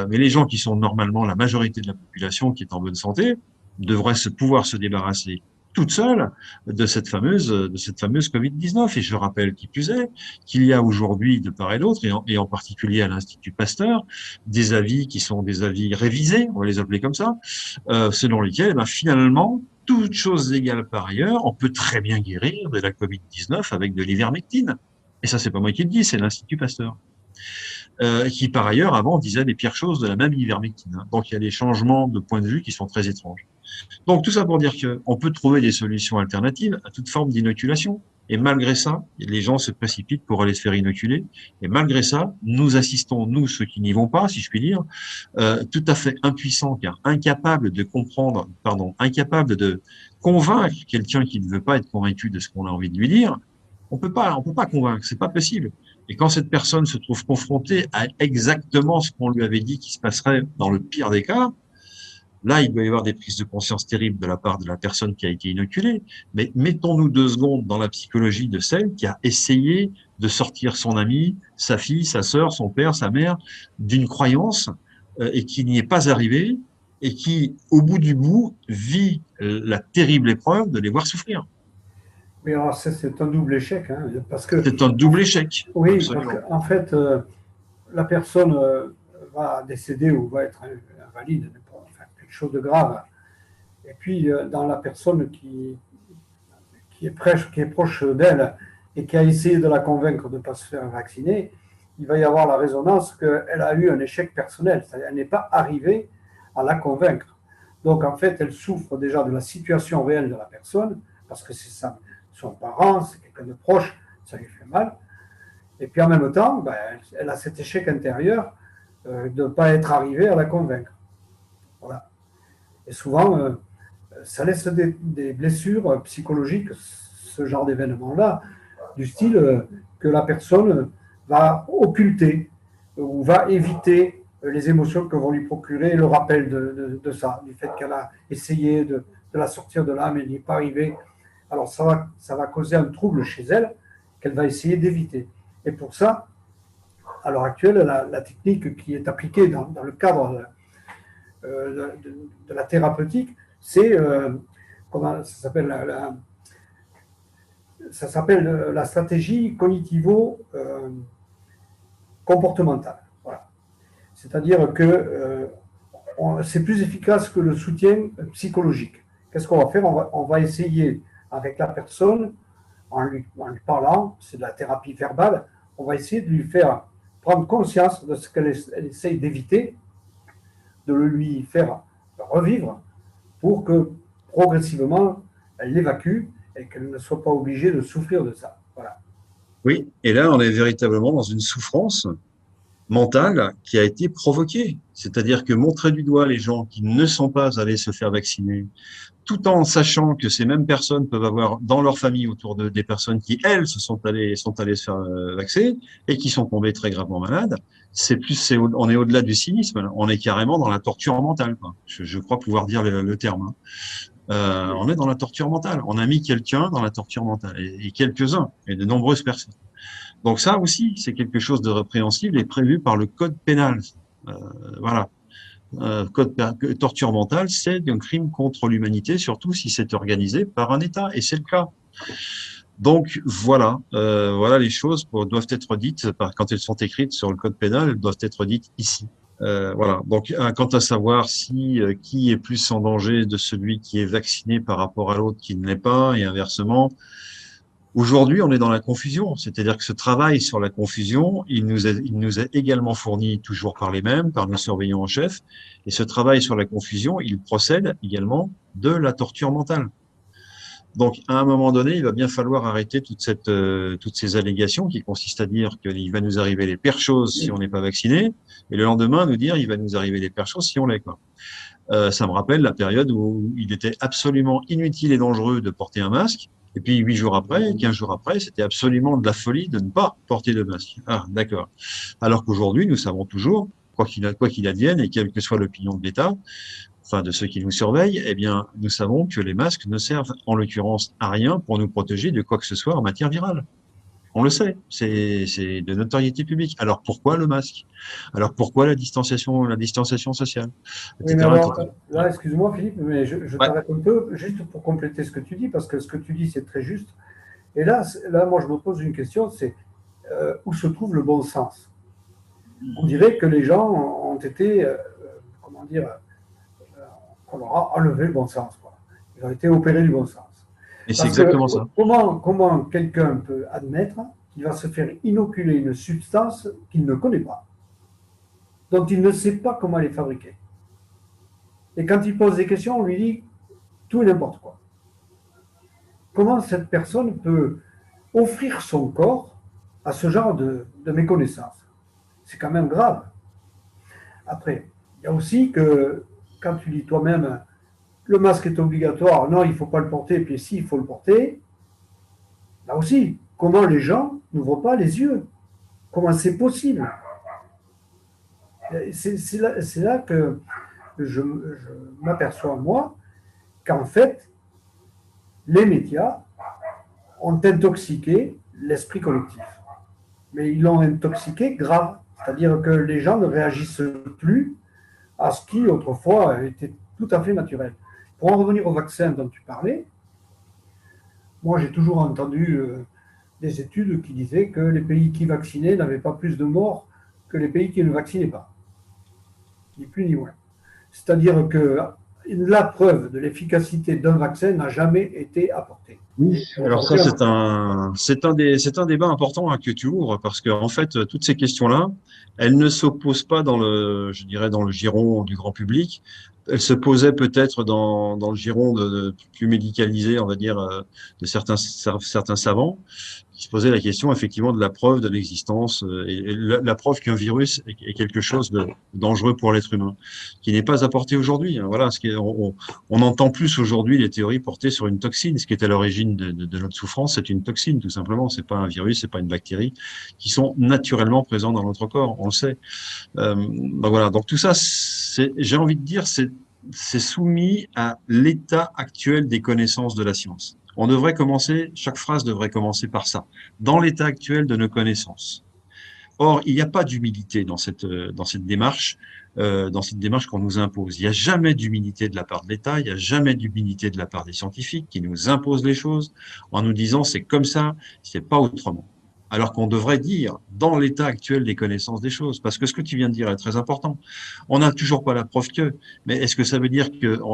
Mais les gens qui sont normalement la majorité de la population qui est en bonne santé devraient pouvoir se débarrasser toute seule de cette fameuse Covid-19. Et je rappelle qui plus est qu'il y a aujourd'hui de part et d'autre, et en particulier à l'Institut Pasteur, des avis qui sont des avis révisés, on va les appeler comme ça, selon lesquels, ben, finalement, toutes choses égales par ailleurs, on peut très bien guérir de la Covid-19 avec de l'ivermectine. Et ça, c'est pas moi qui le dis, c'est l'Institut Pasteur. Qui par ailleurs avant disait les pires choses de la même ivermectine. Donc il y a des changements de point de vue qui sont très étranges. Donc tout ça pour dire qu'on peut trouver des solutions alternatives à toute forme d'inoculation. Et malgré ça, les gens se précipitent pour aller se faire inoculer. Et malgré ça, nous assistons, nous, ceux qui n'y vont pas, si je puis dire, tout à fait impuissants, car incapables de comprendre, incapables de convaincre quelqu'un qui ne veut pas être convaincu de ce qu'on a envie de lui dire. On peut pas convaincre, c'est pas possible. Et quand cette personne se trouve confrontée à exactement ce qu'on lui avait dit qui se passerait dans le pire des cas, là, il doit y avoir des prises de conscience terribles de la part de la personne qui a été inoculée. Mais mettons-nous 2 secondes dans la psychologie de celle qui a essayé de sortir son ami, sa fille, sa sœur, son père, sa mère, d'une croyance et qui n'y est pas arrivée et qui, au bout du bout, vit la terrible épreuve de les voir souffrir. Mais alors, c'est un double échec, hein, parce que… C'est un double échec. Oui, Absolument. parce qu'en fait, la personne va décéder ou va être invalide, enfin, quelque chose de grave. Et puis, dans la personne qui est proche d'elle et qui a essayé de la convaincre de ne pas se faire vacciner, il va y avoir la résonance qu'elle a eu un échec personnel, c'est-à-dire qu'elle n'est pas arrivée à la convaincre. Donc, en fait, elle souffre déjà de la situation réelle de la personne, parce que c'est son parent, c'est quelqu'un de proche, ça lui fait mal. Et puis en même temps, ben, elle a cet échec intérieur de ne pas être arrivée à la convaincre. Voilà. Et souvent, ça laisse des blessures psychologiques, ce genre d'événement-là, du style que la personne va occulter ou va éviter les émotions que vont lui procurer le rappel de ça, du fait qu'elle a essayé de la sortir de là, mais elle n'y est pas arrivée. Alors ça va causer un trouble chez elle qu'elle va essayer d'éviter. Et pour ça, à l'heure actuelle, la technique qui est appliquée dans le cadre de la thérapeutique, c'est, comment ça s'appelle la stratégie cognitivo-comportementale. Voilà. C'est-à-dire que c'est plus efficace que le soutien psychologique. Qu'est-ce qu'on va faire? On va essayer avec la personne, en lui parlant, c'est de la thérapie verbale, on va essayer de lui faire prendre conscience de ce qu'elle essaye d'éviter, de le lui faire revivre pour que progressivement elle l'évacue et qu'elle ne soit pas obligée de souffrir de ça. Voilà. Oui, et là, on est véritablement dans une souffrance mentale qui a été provoquée. C'est-à-dire que montrer du doigt les gens qui ne sont pas allés se faire vacciner, tout en sachant que ces mêmes personnes peuvent avoir dans leur famille autour d'eux des personnes qui, elles, sont allées se faire vacciner et qui sont tombées très gravement malades, on est au-delà du cynisme, on est carrément dans la torture mentale, quoi. Je crois pouvoir dire le terme, hein. On est dans la torture mentale. On a mis quelqu'un dans la torture mentale, et quelques-uns, et de nombreuses personnes. Donc ça aussi, c'est quelque chose de répréhensible et prévu par le code pénal. Euh, voilà. Torture mentale, c'est un crime contre l'humanité, surtout si c'est organisé par un État, et c'est le cas. Donc voilà, voilà les choses doivent être dites, quand elles sont écrites sur le code pénal, elles doivent être dites ici. Voilà. Donc, quant à savoir si qui est plus en danger de celui qui est vacciné par rapport à l'autre qui ne l'est pas, et inversement, aujourd'hui, on est dans la confusion. C'est-à-dire que ce travail sur la confusion, il nous est également fourni toujours par les mêmes, par nos surveillants en chef. Et ce travail sur la confusion, il procède également de la torture mentale. Donc, à un moment donné, il va bien falloir arrêter toutes ces allégations qui consistent à dire qu'il va nous arriver les pires choses si on n'est pas vacciné, et le lendemain nous dire il va nous arriver les pires choses si on l'est, quoi. Ça me rappelle la période où il était absolument inutile et dangereux de porter un masque, et puis 8 jours après, 15 jours après, c'était absolument de la folie de ne pas porter de masque. Ah, d'accord. Alors qu'aujourd'hui, nous savons toujours, quoi qu'il advienne, et quelle que soit l'opinion de l'État, enfin de ceux qui nous surveillent, eh bien, nous savons que les masques ne servent en l'occurrence à rien pour nous protéger de quoi que ce soit en matière virale. On le sait, c'est de notoriété publique. Alors pourquoi le masque? Alors pourquoi la distanciation sociale, Oui, mais etc., alors, etc. là, excuse-moi Philippe, mais je Ouais. t'arrête un peu, juste pour compléter ce que tu dis, parce que ce que tu dis, c'est très juste. Et là, moi, je me pose une question, c'est où se trouve le bon sens? On dirait que les gens ont été, comment dire, on leur a enlevé le bon sens, quoi. Ils ont été opérés du bon sens. Et c'est Parce que exactement ça. comment quelqu'un peut admettre qu'il va se faire inoculer une substance qu'il ne connaît pas, dont il ne sait pas comment elle est fabriquée? Et quand il pose des questions, on lui dit tout et n'importe quoi. Comment cette personne peut offrir son corps à ce genre de méconnaissance? C'est quand même grave. Après, il y a aussi que quand tu dis toi-même le masque est obligatoire, non, il ne faut pas le porter, puis si, il faut le porter, là aussi, comment les gens n'ouvrent pas les yeux? Comment c'est possible? C'est là que je m'aperçois, moi, qu'en fait, les médias ont intoxiqué l'esprit collectif. Mais ils l'ont intoxiqué grave. C'est-à-dire que les gens ne réagissent plus à ce qui, autrefois, était tout à fait naturel. Pour en revenir au vaccin dont tu parlais, moi, j'ai toujours entendu des études qui disaient que les pays qui vaccinaient n'avaient pas plus de morts que les pays qui ne vaccinaient pas. Ni plus ni moins. C'est-à-dire que la preuve de l'efficacité d'un vaccin n'a jamais été apportée. Oui, alors ça, c'est un débat important, hein, que tu ouvres, parce que, en fait, toutes ces questions-là, elles ne s'opposent pas je dirais, dans le giron du grand public. Elles se posaient peut-être dans le giron plus médicalisé, on va dire, de certains savants, qui se posaient la question, effectivement, de la preuve de l'existence, et la preuve qu'un virus est quelque chose de dangereux pour l'être humain, qui n'est pas apporté aujourd'hui, hein. Voilà, on entend plus aujourd'hui les théories portées sur une toxine. Ce qui est à l'origine de notre souffrance, c'est une toxine, tout simplement. C'est pas un virus, c'est pas une bactérie, qui sont naturellement présents dans notre corps. On le sait. Ben voilà. Donc tout ça, j'ai envie de dire, c'est soumis à l'état actuel des connaissances de la science. Chaque phrase devrait commencer par ça. Dans l'état actuel de nos connaissances. Or, il n'y a pas d'humilité dans cette démarche, dans cette démarche qu'on nous impose. Il n'y a jamais d'humilité de la part de l'État, il n'y a jamais d'humilité de la part des scientifiques qui nous imposent les choses en nous disant c'est comme ça, c'est pas autrement. Alors qu'on devrait dire dans l'état actuel des connaissances des choses, parce que ce que tu viens de dire est très important. On n'a toujours pas la preuve mais est-ce que ça veut dire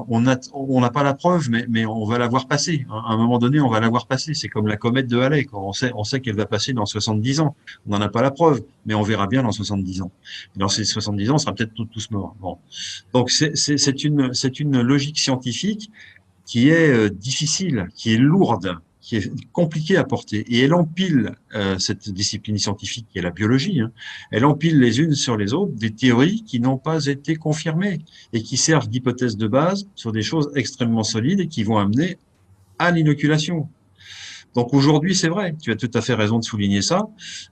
on n'a pas la preuve, mais on va la voir passer? À un moment donné, on va la voir passer. C'est comme la comète de Halley, quoi. On sait qu'elle va passer dans 70 ans. On n'en a pas la preuve, mais on verra bien dans 70 ans. Et dans ces 70 ans, on sera peut-être tous morts. Bon. Donc c'est une logique scientifique qui est difficile, qui est lourde, qui est compliquée à porter. Et elle empile cette discipline scientifique qui est la biologie, hein, elle empile les unes sur les autres des théories qui n'ont pas été confirmées et qui servent d'hypothèse de base sur des choses extrêmement solides et qui vont amener à l'inoculation. Donc aujourd'hui, c'est vrai, tu as tout à fait raison de souligner ça.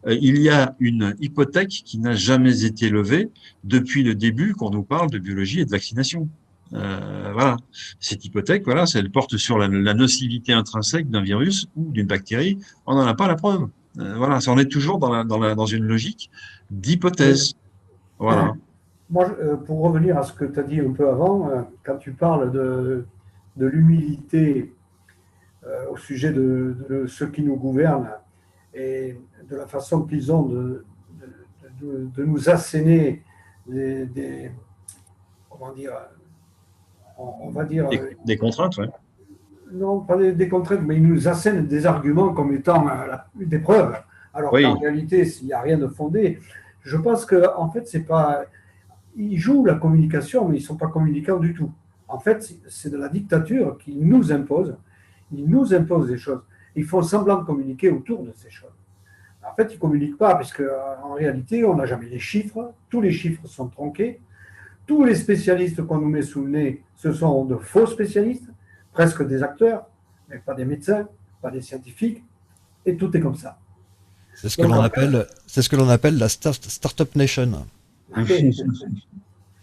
Il y a une hypothèque qui n'a jamais été levée depuis le début qu'on nous parle de biologie et de vaccination. Voilà, cette hypothèque, voilà, elle porte sur la nocivité intrinsèque d'un virus ou d'une bactérie. On n'en a pas la preuve. Voilà, ça en est toujours dans une logique d'hypothèse. Voilà. Moi, pour revenir à ce que tu as dit un peu avant, quand tu parles de l'humilité au sujet de ceux qui nous gouvernent et de la façon qu'ils ont de nous asséner comment dire, on va dire… Des contraintes, ouais. Non, pas des contraintes, mais ils nous assènent des arguments comme étant des preuves, alors Oui. qu'en réalité, s'il n'y a rien de fondé. Je pense qu'en fait, c'est pas… Ils jouent la communication, mais ils ne sont pas communicants du tout. En fait, c'est de la dictature qu'ils nous imposent. Ils nous imposent des choses. Ils font semblant de communiquer autour de ces choses. En fait, ils ne communiquent pas, puisque en réalité, on n'a jamais les chiffres. Tous les chiffres sont tronqués. Tous les spécialistes qu'on nous met sous le nez, ce sont de faux spécialistes, presque des acteurs, mais pas des médecins, pas des scientifiques, et tout est comme ça. C'est ce que l'on appelle la Startup Nation.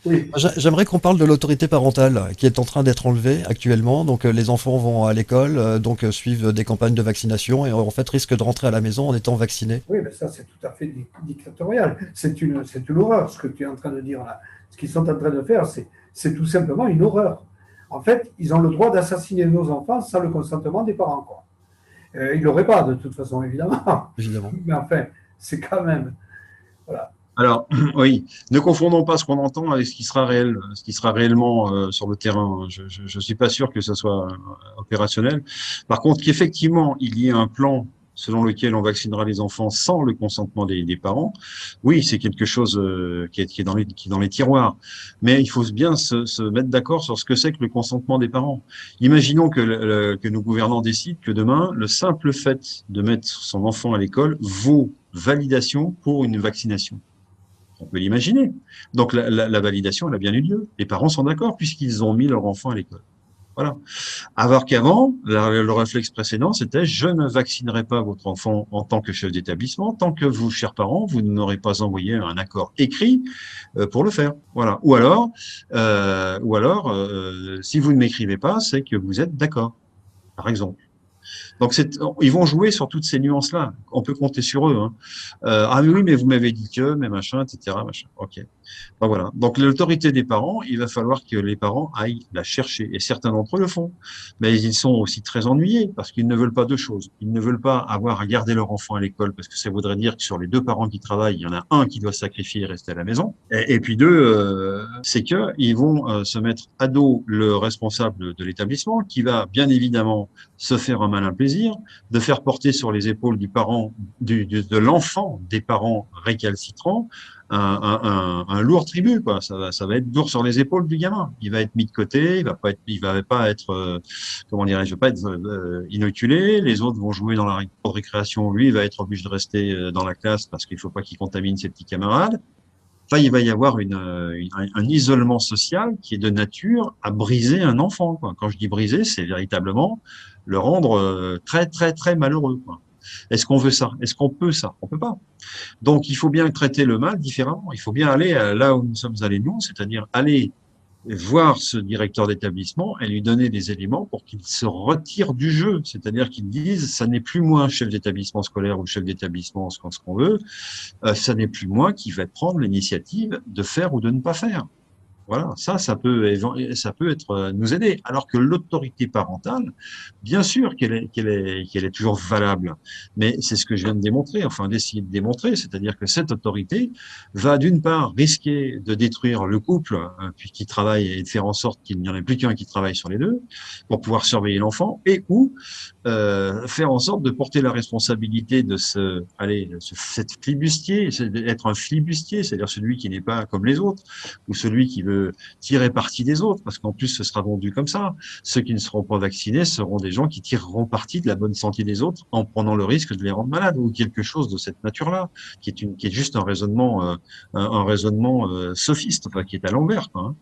Oui. J'aimerais qu'on parle de l'autorité parentale qui est en train d'être enlevée actuellement. Donc les enfants vont à l'école, donc suivent des campagnes de vaccination et en fait risquent de rentrer à la maison en étant vaccinés. Oui, mais ça c'est tout à fait dictatorial. C'est une horreur ce que tu es en train de dire là. Ce qu'ils sont en train de faire, c'est tout simplement une horreur. En fait, ils ont le droit d'assassiner nos enfants sans le consentement des parents, quoi. Ils ne l'auraient pas de toute façon, évidemment. Évidemment. Mais enfin, c'est quand même… Voilà. Alors, oui, ne confondons pas ce qu'on entend avec ce qui sera réel, ce qui sera réellement sur le terrain. Je suis pas sûr que ce soit opérationnel. Par contre, qu'effectivement, il y ait un plan selon lequel on vaccinera les enfants sans le consentement des parents, oui, c'est quelque chose qui est dans les tiroirs. Mais il faut bien se mettre d'accord sur ce que c'est que le consentement des parents. Imaginons que nos gouvernants décident que demain, le simple fait de mettre son enfant à l'école vaut validation pour une vaccination. On peut l'imaginer. Donc la validation, elle a bien eu lieu. Les parents sont d'accord puisqu'ils ont mis leur enfant à l'école. Voilà. Alors qu'avant, le réflexe précédent, c'était je ne vaccinerai pas votre enfant en tant que chef d'établissement tant que vous, chers parents, vous n'aurez pas envoyé un accord écrit pour le faire. Voilà. Ou alors, si vous ne m'écrivez pas, c'est que vous êtes d'accord, par exemple. Donc, ils vont jouer sur toutes ces nuances-là. On peut compter sur eux. Hein. Ah oui, mais vous m'avez dit que, mais machin, etc. Machin. Ok. Ben voilà. Donc, l'autorité des parents, il va falloir que les parents aillent la chercher. Et certains d'entre eux le font. Mais ils sont aussi très ennuyés parce qu'ils ne veulent pas deux choses. Ils ne veulent pas avoir à garder leur enfant à l'école parce que ça voudrait dire que sur les deux parents qui travaillent, il y en a un qui doit sacrifier et rester à la maison. Et puis deux, c'est que ils vont se mettre à dos le responsable de l'établissement qui va bien évidemment se faire un malin plaisir de faire porter sur les épaules du parent, de l'enfant des parents récalcitrants un lourd tribut, quoi. Ça va être lourd sur les épaules du gamin. Il va être mis de côté, il va pas être, comment dirais-je, pas être inoculé. Les autres vont jouer dans la cour de récréation. Lui, il va être obligé de rester dans la classe parce qu'il faut pas qu'il contamine ses petits camarades. Enfin, il va y avoir un isolement social qui est de nature à briser un enfant, quoi. Quand je dis briser, c'est véritablement le rendre très, très, très malheureux, quoi. Est-ce qu'on veut ça? Est-ce qu'on peut ça? On peut pas. Donc, il faut bien traiter le mal différemment. Il faut bien aller là où nous sommes allés nous, c'est-à-dire aller voir ce directeur d'établissement et lui donner des éléments pour qu'il se retire du jeu. C'est-à-dire qu'il dise, ça n'est plus moi, chef d'établissement scolaire ou chef d'établissement, ce qu'on veut, ça n'est plus moi qui vais prendre l'initiative de faire ou de ne pas faire. Voilà, ça peut être nous aider. Alors que l'autorité parentale, bien sûr qu'elle est toujours valable, mais c'est ce que je viens de démontrer, enfin d'essayer de démontrer, c'est-à-dire que cette autorité va d'une part risquer de détruire le couple puis qui travaille et de faire en sorte qu'il n'y en ait plus qu'un qui travaille sur les deux pour pouvoir surveiller l'enfant et ou faire en sorte de porter la responsabilité de cette flibustier, être un flibustier, c'est-à-dire celui qui n'est pas comme les autres ou celui qui veut tirer parti des autres, parce qu'en plus, ce sera vendu comme ça. Ceux qui ne seront pas vaccinés seront des gens qui tireront parti de la bonne santé des autres en prenant le risque de les rendre malades ou quelque chose de cette nature-là, qui est juste un raisonnement, sophiste, enfin, qui est à l'envers, quoi,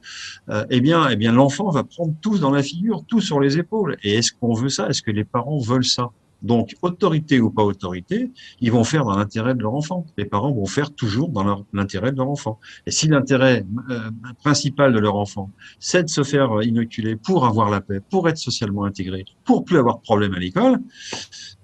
hein. Eh bien, l'enfant va prendre tout dans la figure, tout sur les épaules. Et est-ce qu'on veut ça? Est-ce que les parents veulent ça? Donc, autorité ou pas autorité, ils vont faire dans l'intérêt de leur enfant. Les parents vont faire toujours dans l'intérêt de leur enfant. Et si l'intérêt principal de leur enfant, c'est de se faire inoculer pour avoir la paix, pour être socialement intégré, pour plus avoir de problème à l'école,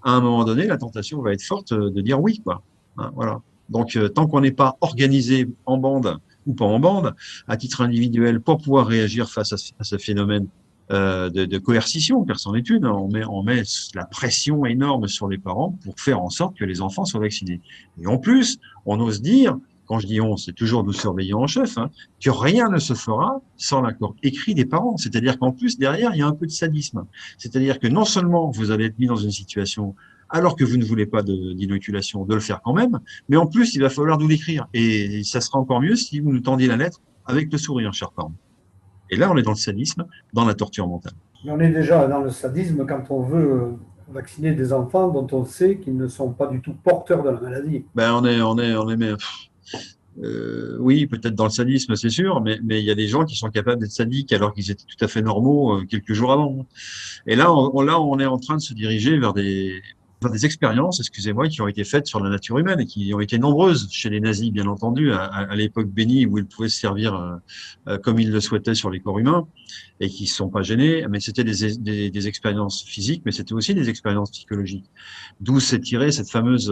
à un moment donné, la tentation va être forte de dire oui, quoi. Hein, voilà. Donc, tant qu'on n'est pas organisé en bande ou pas en bande, à titre individuel, pour pouvoir réagir face à ce phénomène de coercition, car c'en est une, on met la pression énorme sur les parents pour faire en sorte que les enfants soient vaccinés. Et en plus, on ose dire, quand je dis on, c'est toujours nos surveillants en chef, hein, que rien ne se fera sans l'accord écrit des parents. C'est-à-dire qu'en plus, derrière, il y a un peu de sadisme. C'est-à-dire que non seulement vous allez être mis dans une situation alors que vous ne voulez pas d'inoculation, de le faire quand même, mais en plus, il va falloir nous l'écrire. Et ça sera encore mieux si vous nous tendiez la lettre avec le sourire, chers parents. Et là, on est dans le sadisme, dans la torture mentale. Mais on est déjà dans le sadisme quand on veut vacciner des enfants dont on sait qu'ils ne sont pas du tout porteurs de la maladie. Ben, oui, peut-être dans le sadisme, c'est sûr, mais il y a des gens qui sont capables d'être sadiques alors qu'ils étaient tout à fait normaux quelques jours avant. Et là, on est en train de se diriger vers des expériences, excusez-moi, qui ont été faites sur la nature humaine et qui ont été nombreuses chez les nazis, bien entendu, à l'époque bénie où ils pouvaient se servir comme ils le souhaitaient sur les corps humains et qui ne se sont pas gênés. Mais c'était des expériences physiques, mais c'était aussi des expériences psychologiques. D'où s'est tirée cette fameuse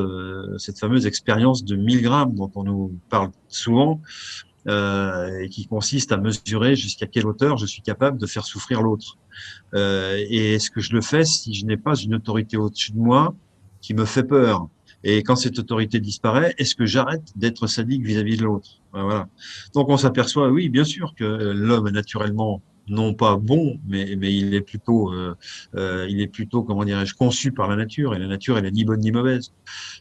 expérience de 1000 grammes dont on nous parle souvent, et qui consiste à mesurer jusqu'à quelle hauteur je suis capable de faire souffrir l'autre. Et est-ce que je le fais si je n'ai pas une autorité au-dessus de moi qui me fait peur? Et quand cette autorité disparaît, est-ce que j'arrête d'être sadique vis-à-vis de l'autre? Voilà. Donc on s'aperçoit, oui, bien sûr que l'homme est naturellement non pas bon, mais il est plutôt, comment dirais-je, conçu par la nature. Et la nature, elle est ni bonne ni mauvaise.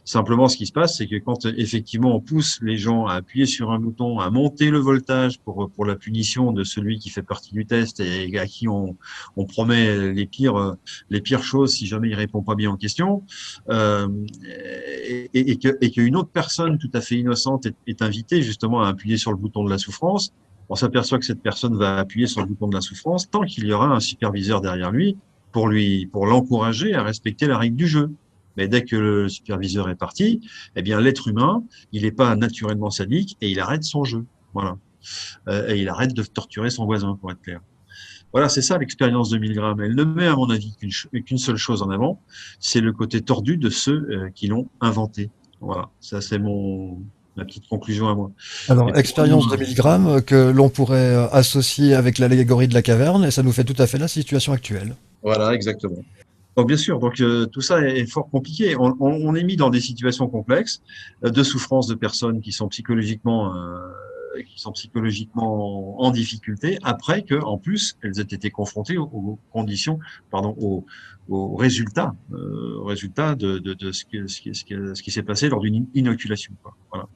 Simplement, ce qui se passe, c'est que quand effectivement on pousse les gens à appuyer sur un bouton, à monter le voltage pour la punition de celui qui fait partie du test et à qui on promet les pires choses si jamais il répond pas bien aux questions, et qu'une autre personne tout à fait innocente est invitée justement à appuyer sur le bouton de la souffrance, on s'aperçoit que cette personne va appuyer sur le bouton de la souffrance tant qu'il y aura un superviseur derrière lui pour l'encourager à respecter la règle du jeu. Mais dès que le superviseur est parti, eh bien, l'être humain, il n'est pas naturellement sadique et il arrête son jeu. Voilà. Et il arrête de torturer son voisin, pour être clair. Voilà, c'est ça l'expérience de 1000 grammes. Elle ne met, à mon avis, qu'une seule chose en avant, c'est le côté tordu de ceux qui l'ont inventé. Voilà, ça c'est ma petite conclusion à moi. Alors, expérience de 1000 grammes que l'on pourrait associer avec l'allégorie de la caverne, et ça nous fait tout à fait la situation actuelle. Voilà, exactement. Donc, bien sûr, tout ça est fort compliqué. On est mis dans des situations complexes de souffrance de personnes qui sont psychologiquement en difficulté après que, en plus, elles aient été confrontées aux conditions, aux résultats de ce qui s'est passé lors d'une inoculation, quoi. Voilà.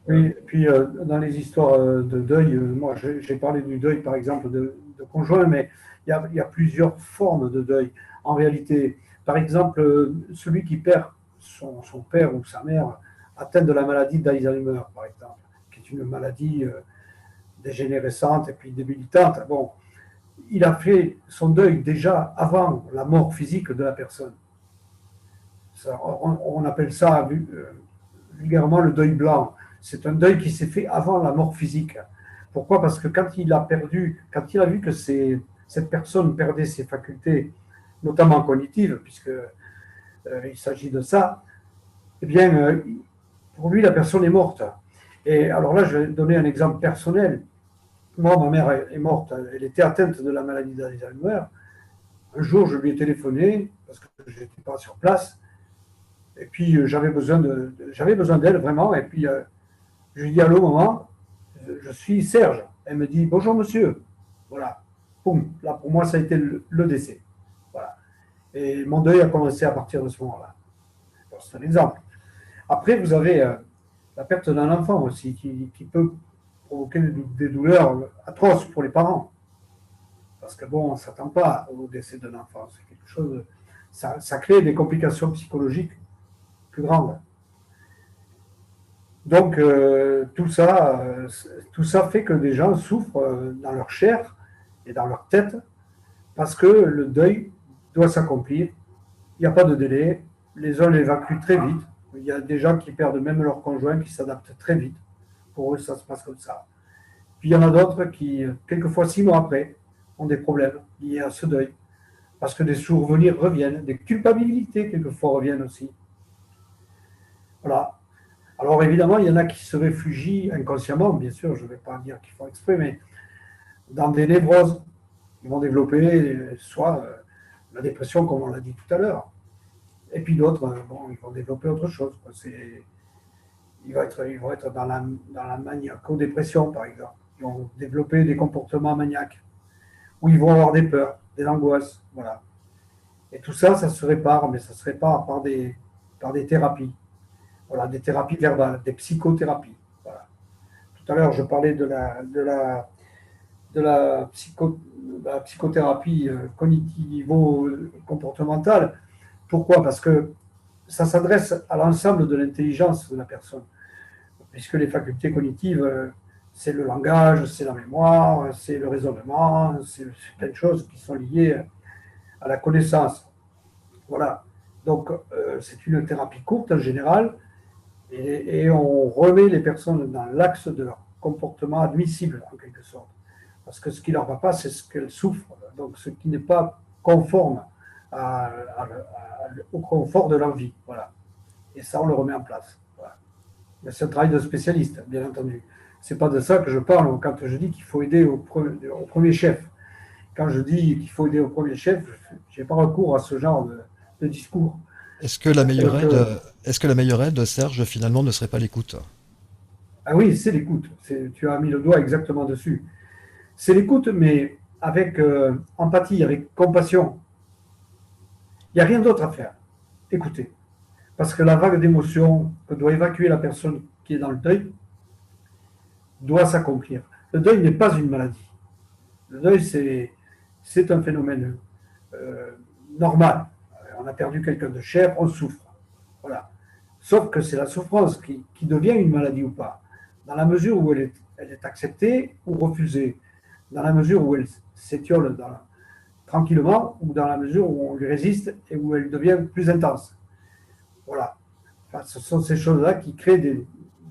Et puis, dans les histoires de deuil, moi, j'ai parlé du deuil, par exemple, de conjoint, mais il y a plusieurs formes de deuil. En réalité, par exemple, celui qui perd son père ou sa mère atteint de la maladie d'Alzheimer, par exemple, qui est une maladie dégénérescente et puis débilitante. Bon, il a fait son deuil déjà avant la mort physique de la personne. On appelle ça vulgairement le deuil blanc. C'est un deuil qui s'est fait avant la mort physique. Pourquoi? Parce que quand il a vu que cette personne perdait ses facultés, notamment cognitives, puisqu'il s'agit de ça, eh bien, pour lui, la personne est morte. Et alors là, je vais donner un exemple personnel. Moi, ma mère est morte, elle était atteinte de la maladie d'Alzheimer. Un jour, je lui ai téléphoné, parce que je n'étais pas sur place, et puis j'avais besoin d'elle, vraiment, et puis je lui ai dit, allô, maman, je suis Serge. Elle me dit, bonjour, monsieur. Voilà. Boum. Là, pour moi, ça a été le décès. Voilà. Et mon deuil a commencé à partir de ce moment-là. C'est un exemple. Après, vous avez la perte d'un enfant aussi, qui peut provoquer des douleurs atroces pour les parents. Parce que bon, on ne s'attend pas au décès d'un enfant. C'est quelque chose, ça crée des complications psychologiques plus grandes. Donc tout ça fait que des gens souffrent dans leur chair et dans leur tête parce que le deuil doit s'accomplir. Il n'y a pas de délai. Les uns l'évacuent très vite. Il y a des gens qui perdent même leur conjoint, qui s'adaptent très vite. Pour eux, ça se passe comme ça. Puis il y en a d'autres qui, quelquefois 6 mois après, ont des problèmes liés à ce deuil. Parce que des souvenirs reviennent, des culpabilités quelquefois reviennent aussi. Voilà. Alors évidemment, il y en a qui se réfugient inconsciemment, bien sûr, je ne vais pas dire qu'ils font exprès, mais dans des névroses. Ils vont développer soit la dépression, comme on l'a dit tout à l'heure, et puis d'autres, ils vont développer autre chose. Ils vont être dans la maniaco-dépression, par exemple. Ils vont développer des comportements maniaques, où ils vont avoir des peurs, des angoisses, voilà. Et tout ça, ça se répare, mais ça se répare par des thérapies. Voilà, des thérapies verbales, des psychothérapies. Voilà. Tout à l'heure, je parlais de la psychothérapie cognitivo-comportementale. Pourquoi? Parce que ça s'adresse à l'ensemble de l'intelligence de la personne, puisque les facultés cognitives, c'est le langage, c'est la mémoire, c'est le raisonnement, c'est plein de choses qui sont liées à la connaissance. Voilà. Donc, c'est une thérapie courte en général, et on remet les personnes dans l'axe de leur comportement admissible, en quelque sorte. Parce que ce qui ne leur va pas, c'est ce qu'elles souffrent. Donc, ce qui n'est pas conforme au confort de leur vie. Voilà. Et ça, on le remet en place. Voilà. Mais c'est un travail de spécialiste, bien entendu. Ce n'est pas de ça que je parle quand je dis qu'il faut aider au premier chef. Quand je dis qu'il faut aider au premier chef, je n'ai pas recours à ce genre de discours. Est-ce que la meilleure aide, Serge, finalement, ne serait pas l'écoute? Ah oui, c'est l'écoute. Tu as mis le doigt exactement dessus. C'est l'écoute, mais avec empathie, avec compassion. Il n'y a rien d'autre à faire. Écoutez. Parce que la vague d'émotions que doit évacuer la personne qui est dans le deuil doit s'accomplir. Le deuil n'est pas une maladie. Le deuil, c'est un phénomène normal. On a perdu quelqu'un de cher, on souffre. Voilà. Sauf que c'est la souffrance qui devient une maladie ou pas. Dans la mesure où elle est acceptée ou refusée. Dans la mesure où elle s'étiole tranquillement ou dans la mesure où on lui résiste et où elle devient plus intense. Voilà. Enfin, ce sont ces choses-là qui créent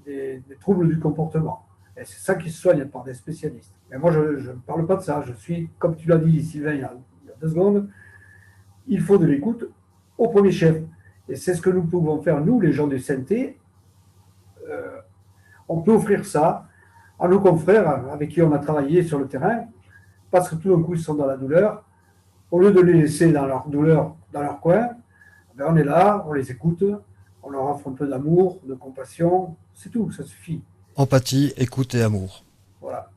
des troubles du comportement. Et c'est ça qui se soigne par des spécialistes. Mais moi, je ne parle pas de ça. Je suis, comme tu l'as dit, Sylvain, il y a 2 secondes, il faut de l'écoute au premier chef. Et c'est ce que nous pouvons faire, nous, les gens du CNT. On peut offrir ça à nos confrères avec qui on a travaillé sur le terrain, parce que tout d'un coup, ils sont dans la douleur. Au lieu de les laisser dans leur douleur, dans leur coin, on est là, on les écoute, on leur offre un peu d'amour, de compassion, c'est tout, ça suffit. Empathie, écoute et amour. Voilà.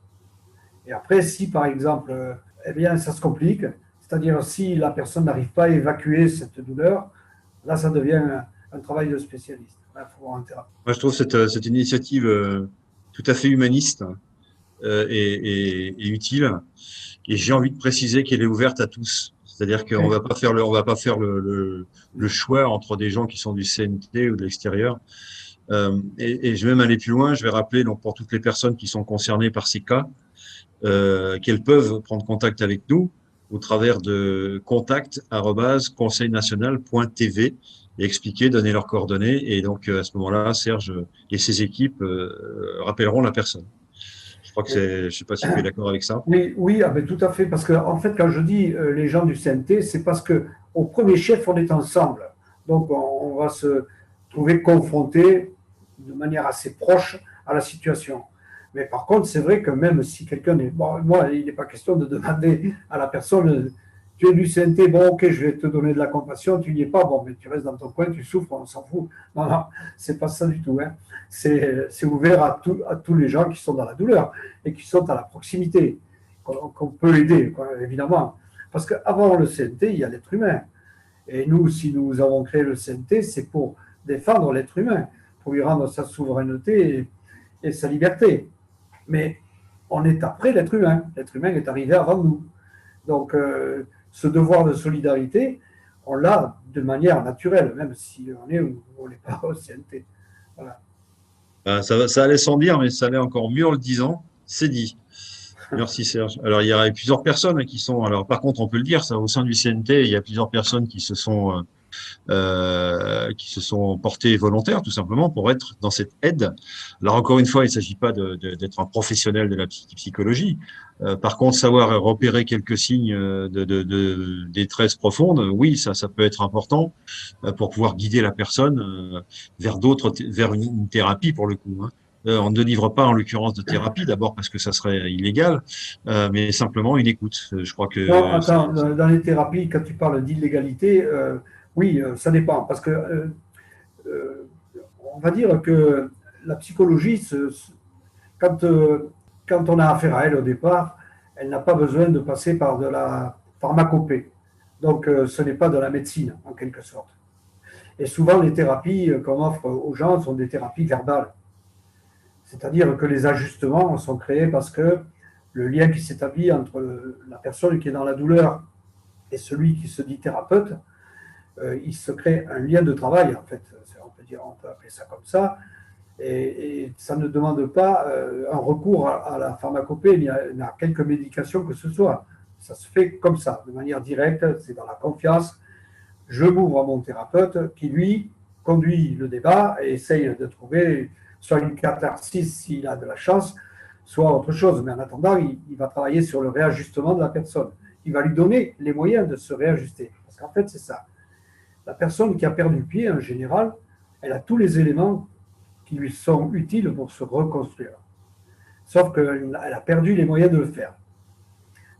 Et après, si par exemple, ça se complique, c'est-à-dire si la personne n'arrive pas à évacuer cette douleur, là, ça devient un travail de spécialiste. Là, il faut voir un thérapeute. Moi, je trouve cette initiative tout à fait humaniste et utile. Et j'ai envie de préciser qu'elle est ouverte à tous. C'est-à-dire qu'on va pas faire le choix entre des gens qui sont du CNT ou de l'extérieur. Et je vais même aller plus loin. Je vais rappeler donc pour toutes les personnes qui sont concernées par ces cas qu'elles peuvent prendre contact avec nous au travers de contact@conseilnational.tv et expliquer, donner leurs coordonnées. Et donc à ce moment-là, Serge et ses équipes rappelleront la personne. Je crois que je sais pas si tu es d'accord avec ça. Oui, tout à fait. Parce que en fait, quand je dis les gens du CNT, c'est parce que au premier chef, on est ensemble. Donc, on va se trouver confrontés de manière assez proche à la situation. Mais par contre, c'est vrai que même si quelqu'un n'est... Bon, moi, il n'est pas question de demander à la personne, tu es du CNT, bon, ok, je vais te donner de la compassion, tu n'y es pas, bon, mais tu restes dans ton coin, tu souffres, on s'en fout. Non, c'est pas ça du tout. Hein. C'est ouvert à tous les gens qui sont dans la douleur et qui sont à la proximité, qu'on peut aider, quoi, évidemment. Parce qu'avant le CNT, il y a l'être humain. Et nous, si nous avons créé le CNT, c'est pour défendre l'être humain, pour lui rendre sa souveraineté et sa liberté. Mais on est après l'être humain. L'être humain est arrivé avant nous. Donc, ce devoir de solidarité, on l'a de manière naturelle, même si on est ou on n'est pas au CNT. Voilà. Ça allait sans dire, mais ça allait encore mieux en le disant. C'est dit. Merci Serge. Alors il y a plusieurs personnes qui sont. Alors par contre, on peut le dire, ça au sein du CNT, il y a plusieurs personnes qui se sont portés volontaires tout simplement pour être dans cette aide. Alors encore une fois, il ne s'agit pas d'être un professionnel de la psychologie. Par contre, savoir repérer quelques signes de détresse profonde, oui, ça peut être important pour pouvoir guider la personne vers une thérapie pour le coup. Hein. On ne livre pas en l'occurrence de thérapie, d'abord parce que ça serait illégal, mais simplement une écoute. Je crois que non, attends, dans les thérapies, quand tu parles d'illégalité, oui, ça dépend. Parce que, on va dire que la psychologie, quand, quand on a affaire à elle au départ, elle n'a pas besoin de passer par de la pharmacopée. Donc, ce n'est pas de la médecine, en quelque sorte. Et souvent, les thérapies qu'on offre aux gens sont des thérapies verbales. C'est-à-dire que les ajustements sont créés parce que le lien qui s'établit entre la personne qui est dans la douleur et celui qui se dit thérapeute, il se crée un lien de travail, en fait. On peut appeler ça comme ça. Et ça ne demande pas un recours à la pharmacopée ni à quelques médications que ce soit. Ça se fait comme ça, de manière directe, c'est dans la confiance. Je m'ouvre à mon thérapeute qui, lui, conduit le débat et essaye de trouver soit une catharsis s'il a de la chance, soit autre chose. Mais en attendant, il va travailler sur le réajustement de la personne. Il va lui donner les moyens de se réajuster. Parce qu'en fait, c'est ça. La personne qui a perdu pied, en général, elle a tous les éléments qui lui sont utiles pour se reconstruire. Sauf qu'elle a perdu les moyens de le faire.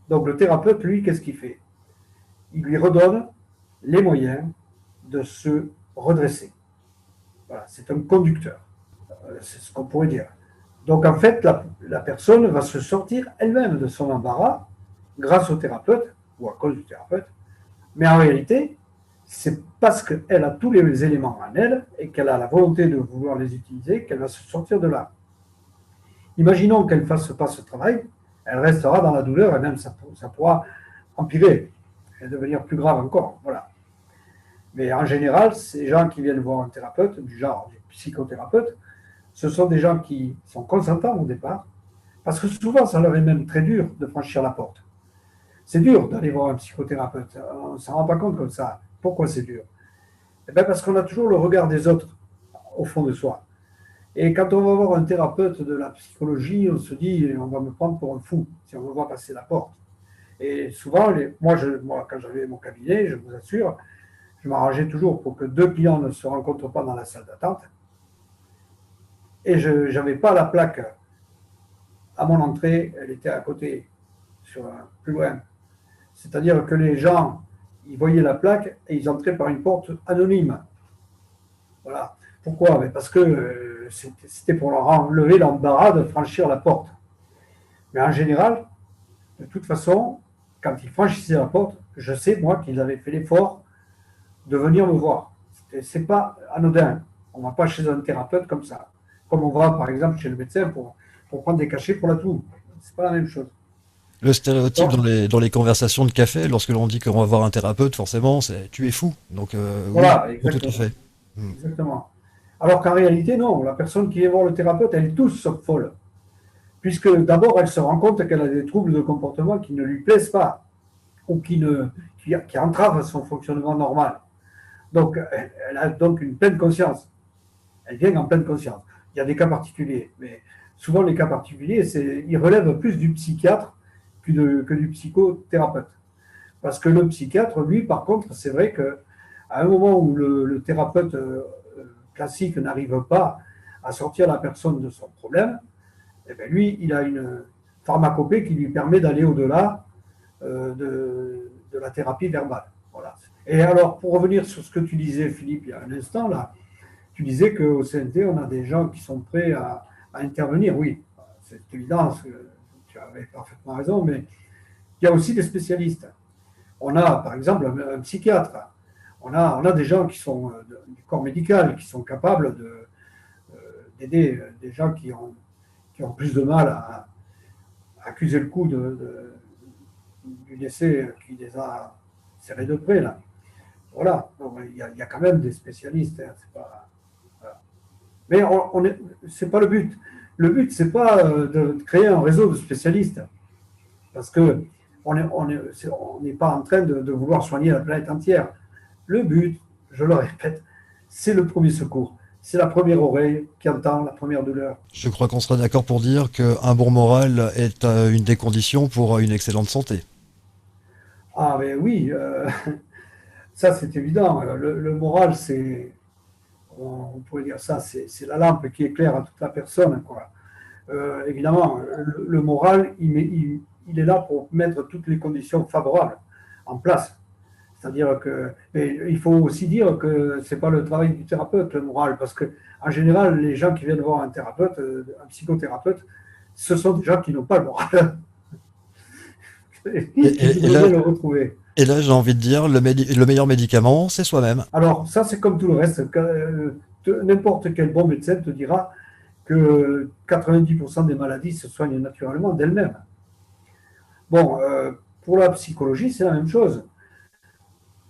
Donc le thérapeute, lui, qu'est-ce qu'il fait? Il lui redonne les moyens de se redresser. Voilà, c'est un conducteur. C'est ce qu'on pourrait dire. Donc en fait, la personne va se sortir elle-même de son embarras grâce au thérapeute ou à cause du thérapeute. Mais en réalité, c'est parce qu'elle a tous les éléments en elle et qu'elle a la volonté de vouloir les utiliser qu'elle va se sortir de là. Imaginons qu'elle ne fasse pas ce travail, elle restera dans la douleur et même ça pourra empirer et devenir plus grave encore. Voilà. Mais en général, ces gens qui viennent voir un thérapeute, du genre du psychothérapeute, ce sont des gens qui sont consentants au départ, parce que souvent, ça leur est même très dur de franchir la porte. C'est dur d'aller voir un psychothérapeute. On ne s'en rend pas compte comme ça. Pourquoi c'est dur? Eh bien parce qu'on a toujours le regard des autres au fond de soi. Et quand on va voir un thérapeute de la psychologie, on se dit, on va me prendre pour un fou si on me voit passer la porte. Et souvent, moi, quand j'avais mon cabinet, je vous assure, je m'arrangeais toujours pour que 2 clients ne se rencontrent pas dans la salle d'attente. Et je n'avais pas la plaque à mon entrée, elle était à côté, plus loin. C'est-à-dire que les gens, ils voyaient la plaque et ils entraient par une porte anonyme. Voilà. Pourquoi? Parce que c'était pour leur enlever l'embarras de franchir la porte. Mais en général, de toute façon, quand ils franchissaient la porte, je sais, moi, qu'ils avaient fait l'effort de venir me voir. Ce n'est pas anodin. On ne va pas chez un thérapeute comme ça. Comme on va, par exemple, chez le médecin pour prendre des cachets pour la toux. Ce n'est pas la même chose. Le stéréotype dans les conversations de café, lorsque l'on dit qu'on va voir un thérapeute, forcément, c'est tu es fou. Donc, voilà, oui, tout à fait. Exactement. Alors qu'en réalité, non. La personne qui vient voir le thérapeute, elle est tous sauf folle. Puisque d'abord, elle se rend compte qu'elle a des troubles de comportement qui ne lui plaisent pas ou qui entravent son fonctionnement normal. Donc, elle a donc une pleine conscience. Elle vient en pleine conscience. Il y a des cas particuliers, mais souvent les cas particuliers, ils relèvent plus du psychiatre que du psychothérapeute. Parce que le psychiatre, lui, par contre, c'est vrai qu'à un moment où le thérapeute classique n'arrive pas à sortir la personne de son problème, eh bien lui, il a une pharmacopée qui lui permet d'aller au-delà de la thérapie verbale. Voilà. Et alors, pour revenir sur ce que tu disais, Philippe, il y a un instant, là, tu disais qu'au CNT, on a des gens qui sont prêts à intervenir. Oui, c'est évident, tu avais parfaitement raison, mais il y a aussi des spécialistes. On a, par exemple, un psychiatre. On a des gens qui sont du corps médical, qui sont capables d'aider des gens qui qui ont plus de mal à accuser le coup du décès qui les a serrés de près, là. Voilà, donc, il y a quand même des spécialistes, hein, c'est pas, voilà. Mais c'est pas le but. Le but, c'est pas de créer un réseau de spécialistes, parce que on n'est pas en train de vouloir soigner la planète entière. Le but, je le répète, c'est le premier secours. C'est la première oreille qui entend la première douleur. Je crois qu'on sera d'accord pour dire qu'un bon moral est une des conditions pour une excellente santé. Ah, mais oui, ça c'est évident. Le moral, on pourrait dire ça, c'est la lampe qui éclaire à toute la personne, quoi. Évidemment, le moral, il est là pour mettre toutes les conditions favorables en place. C'est-à-dire que, mais il faut aussi dire que c'est pas le travail du thérapeute, le moral, parce que en général, les gens qui viennent voir un thérapeute, un psychothérapeute, ce sont des gens qui n'ont pas le moral. Ils devraient le retrouver. Et là, j'ai envie de dire, le meilleur médicament, c'est soi-même. Alors, ça, c'est comme tout le reste. N'importe quel bon médecin te dira que 90% des maladies se soignent naturellement d'elles-mêmes. Bon, pour la psychologie, c'est la même chose.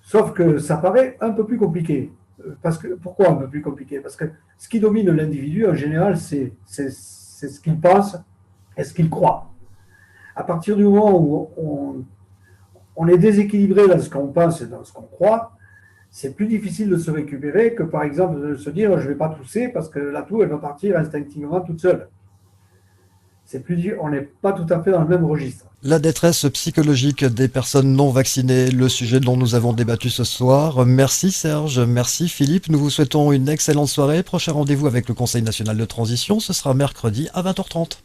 Sauf que ça paraît un peu plus compliqué. Pourquoi un peu plus compliqué? Parce que ce qui domine l'individu, en général, c'est ce qu'il pense et ce qu'il croit. À partir du moment où on est déséquilibré dans ce qu'on pense et dans ce qu'on croit, c'est plus difficile de se récupérer que, par exemple, de se dire « je ne vais pas tousser parce que la toux, elle va partir instinctivement toute seule ». On n'est pas tout à fait dans le même registre. La détresse psychologique des personnes non vaccinées, le sujet dont nous avons débattu ce soir. Merci Serge, merci Philippe. Nous vous souhaitons une excellente soirée. Prochain rendez-vous avec le Conseil national de transition, ce sera mercredi à 20h30.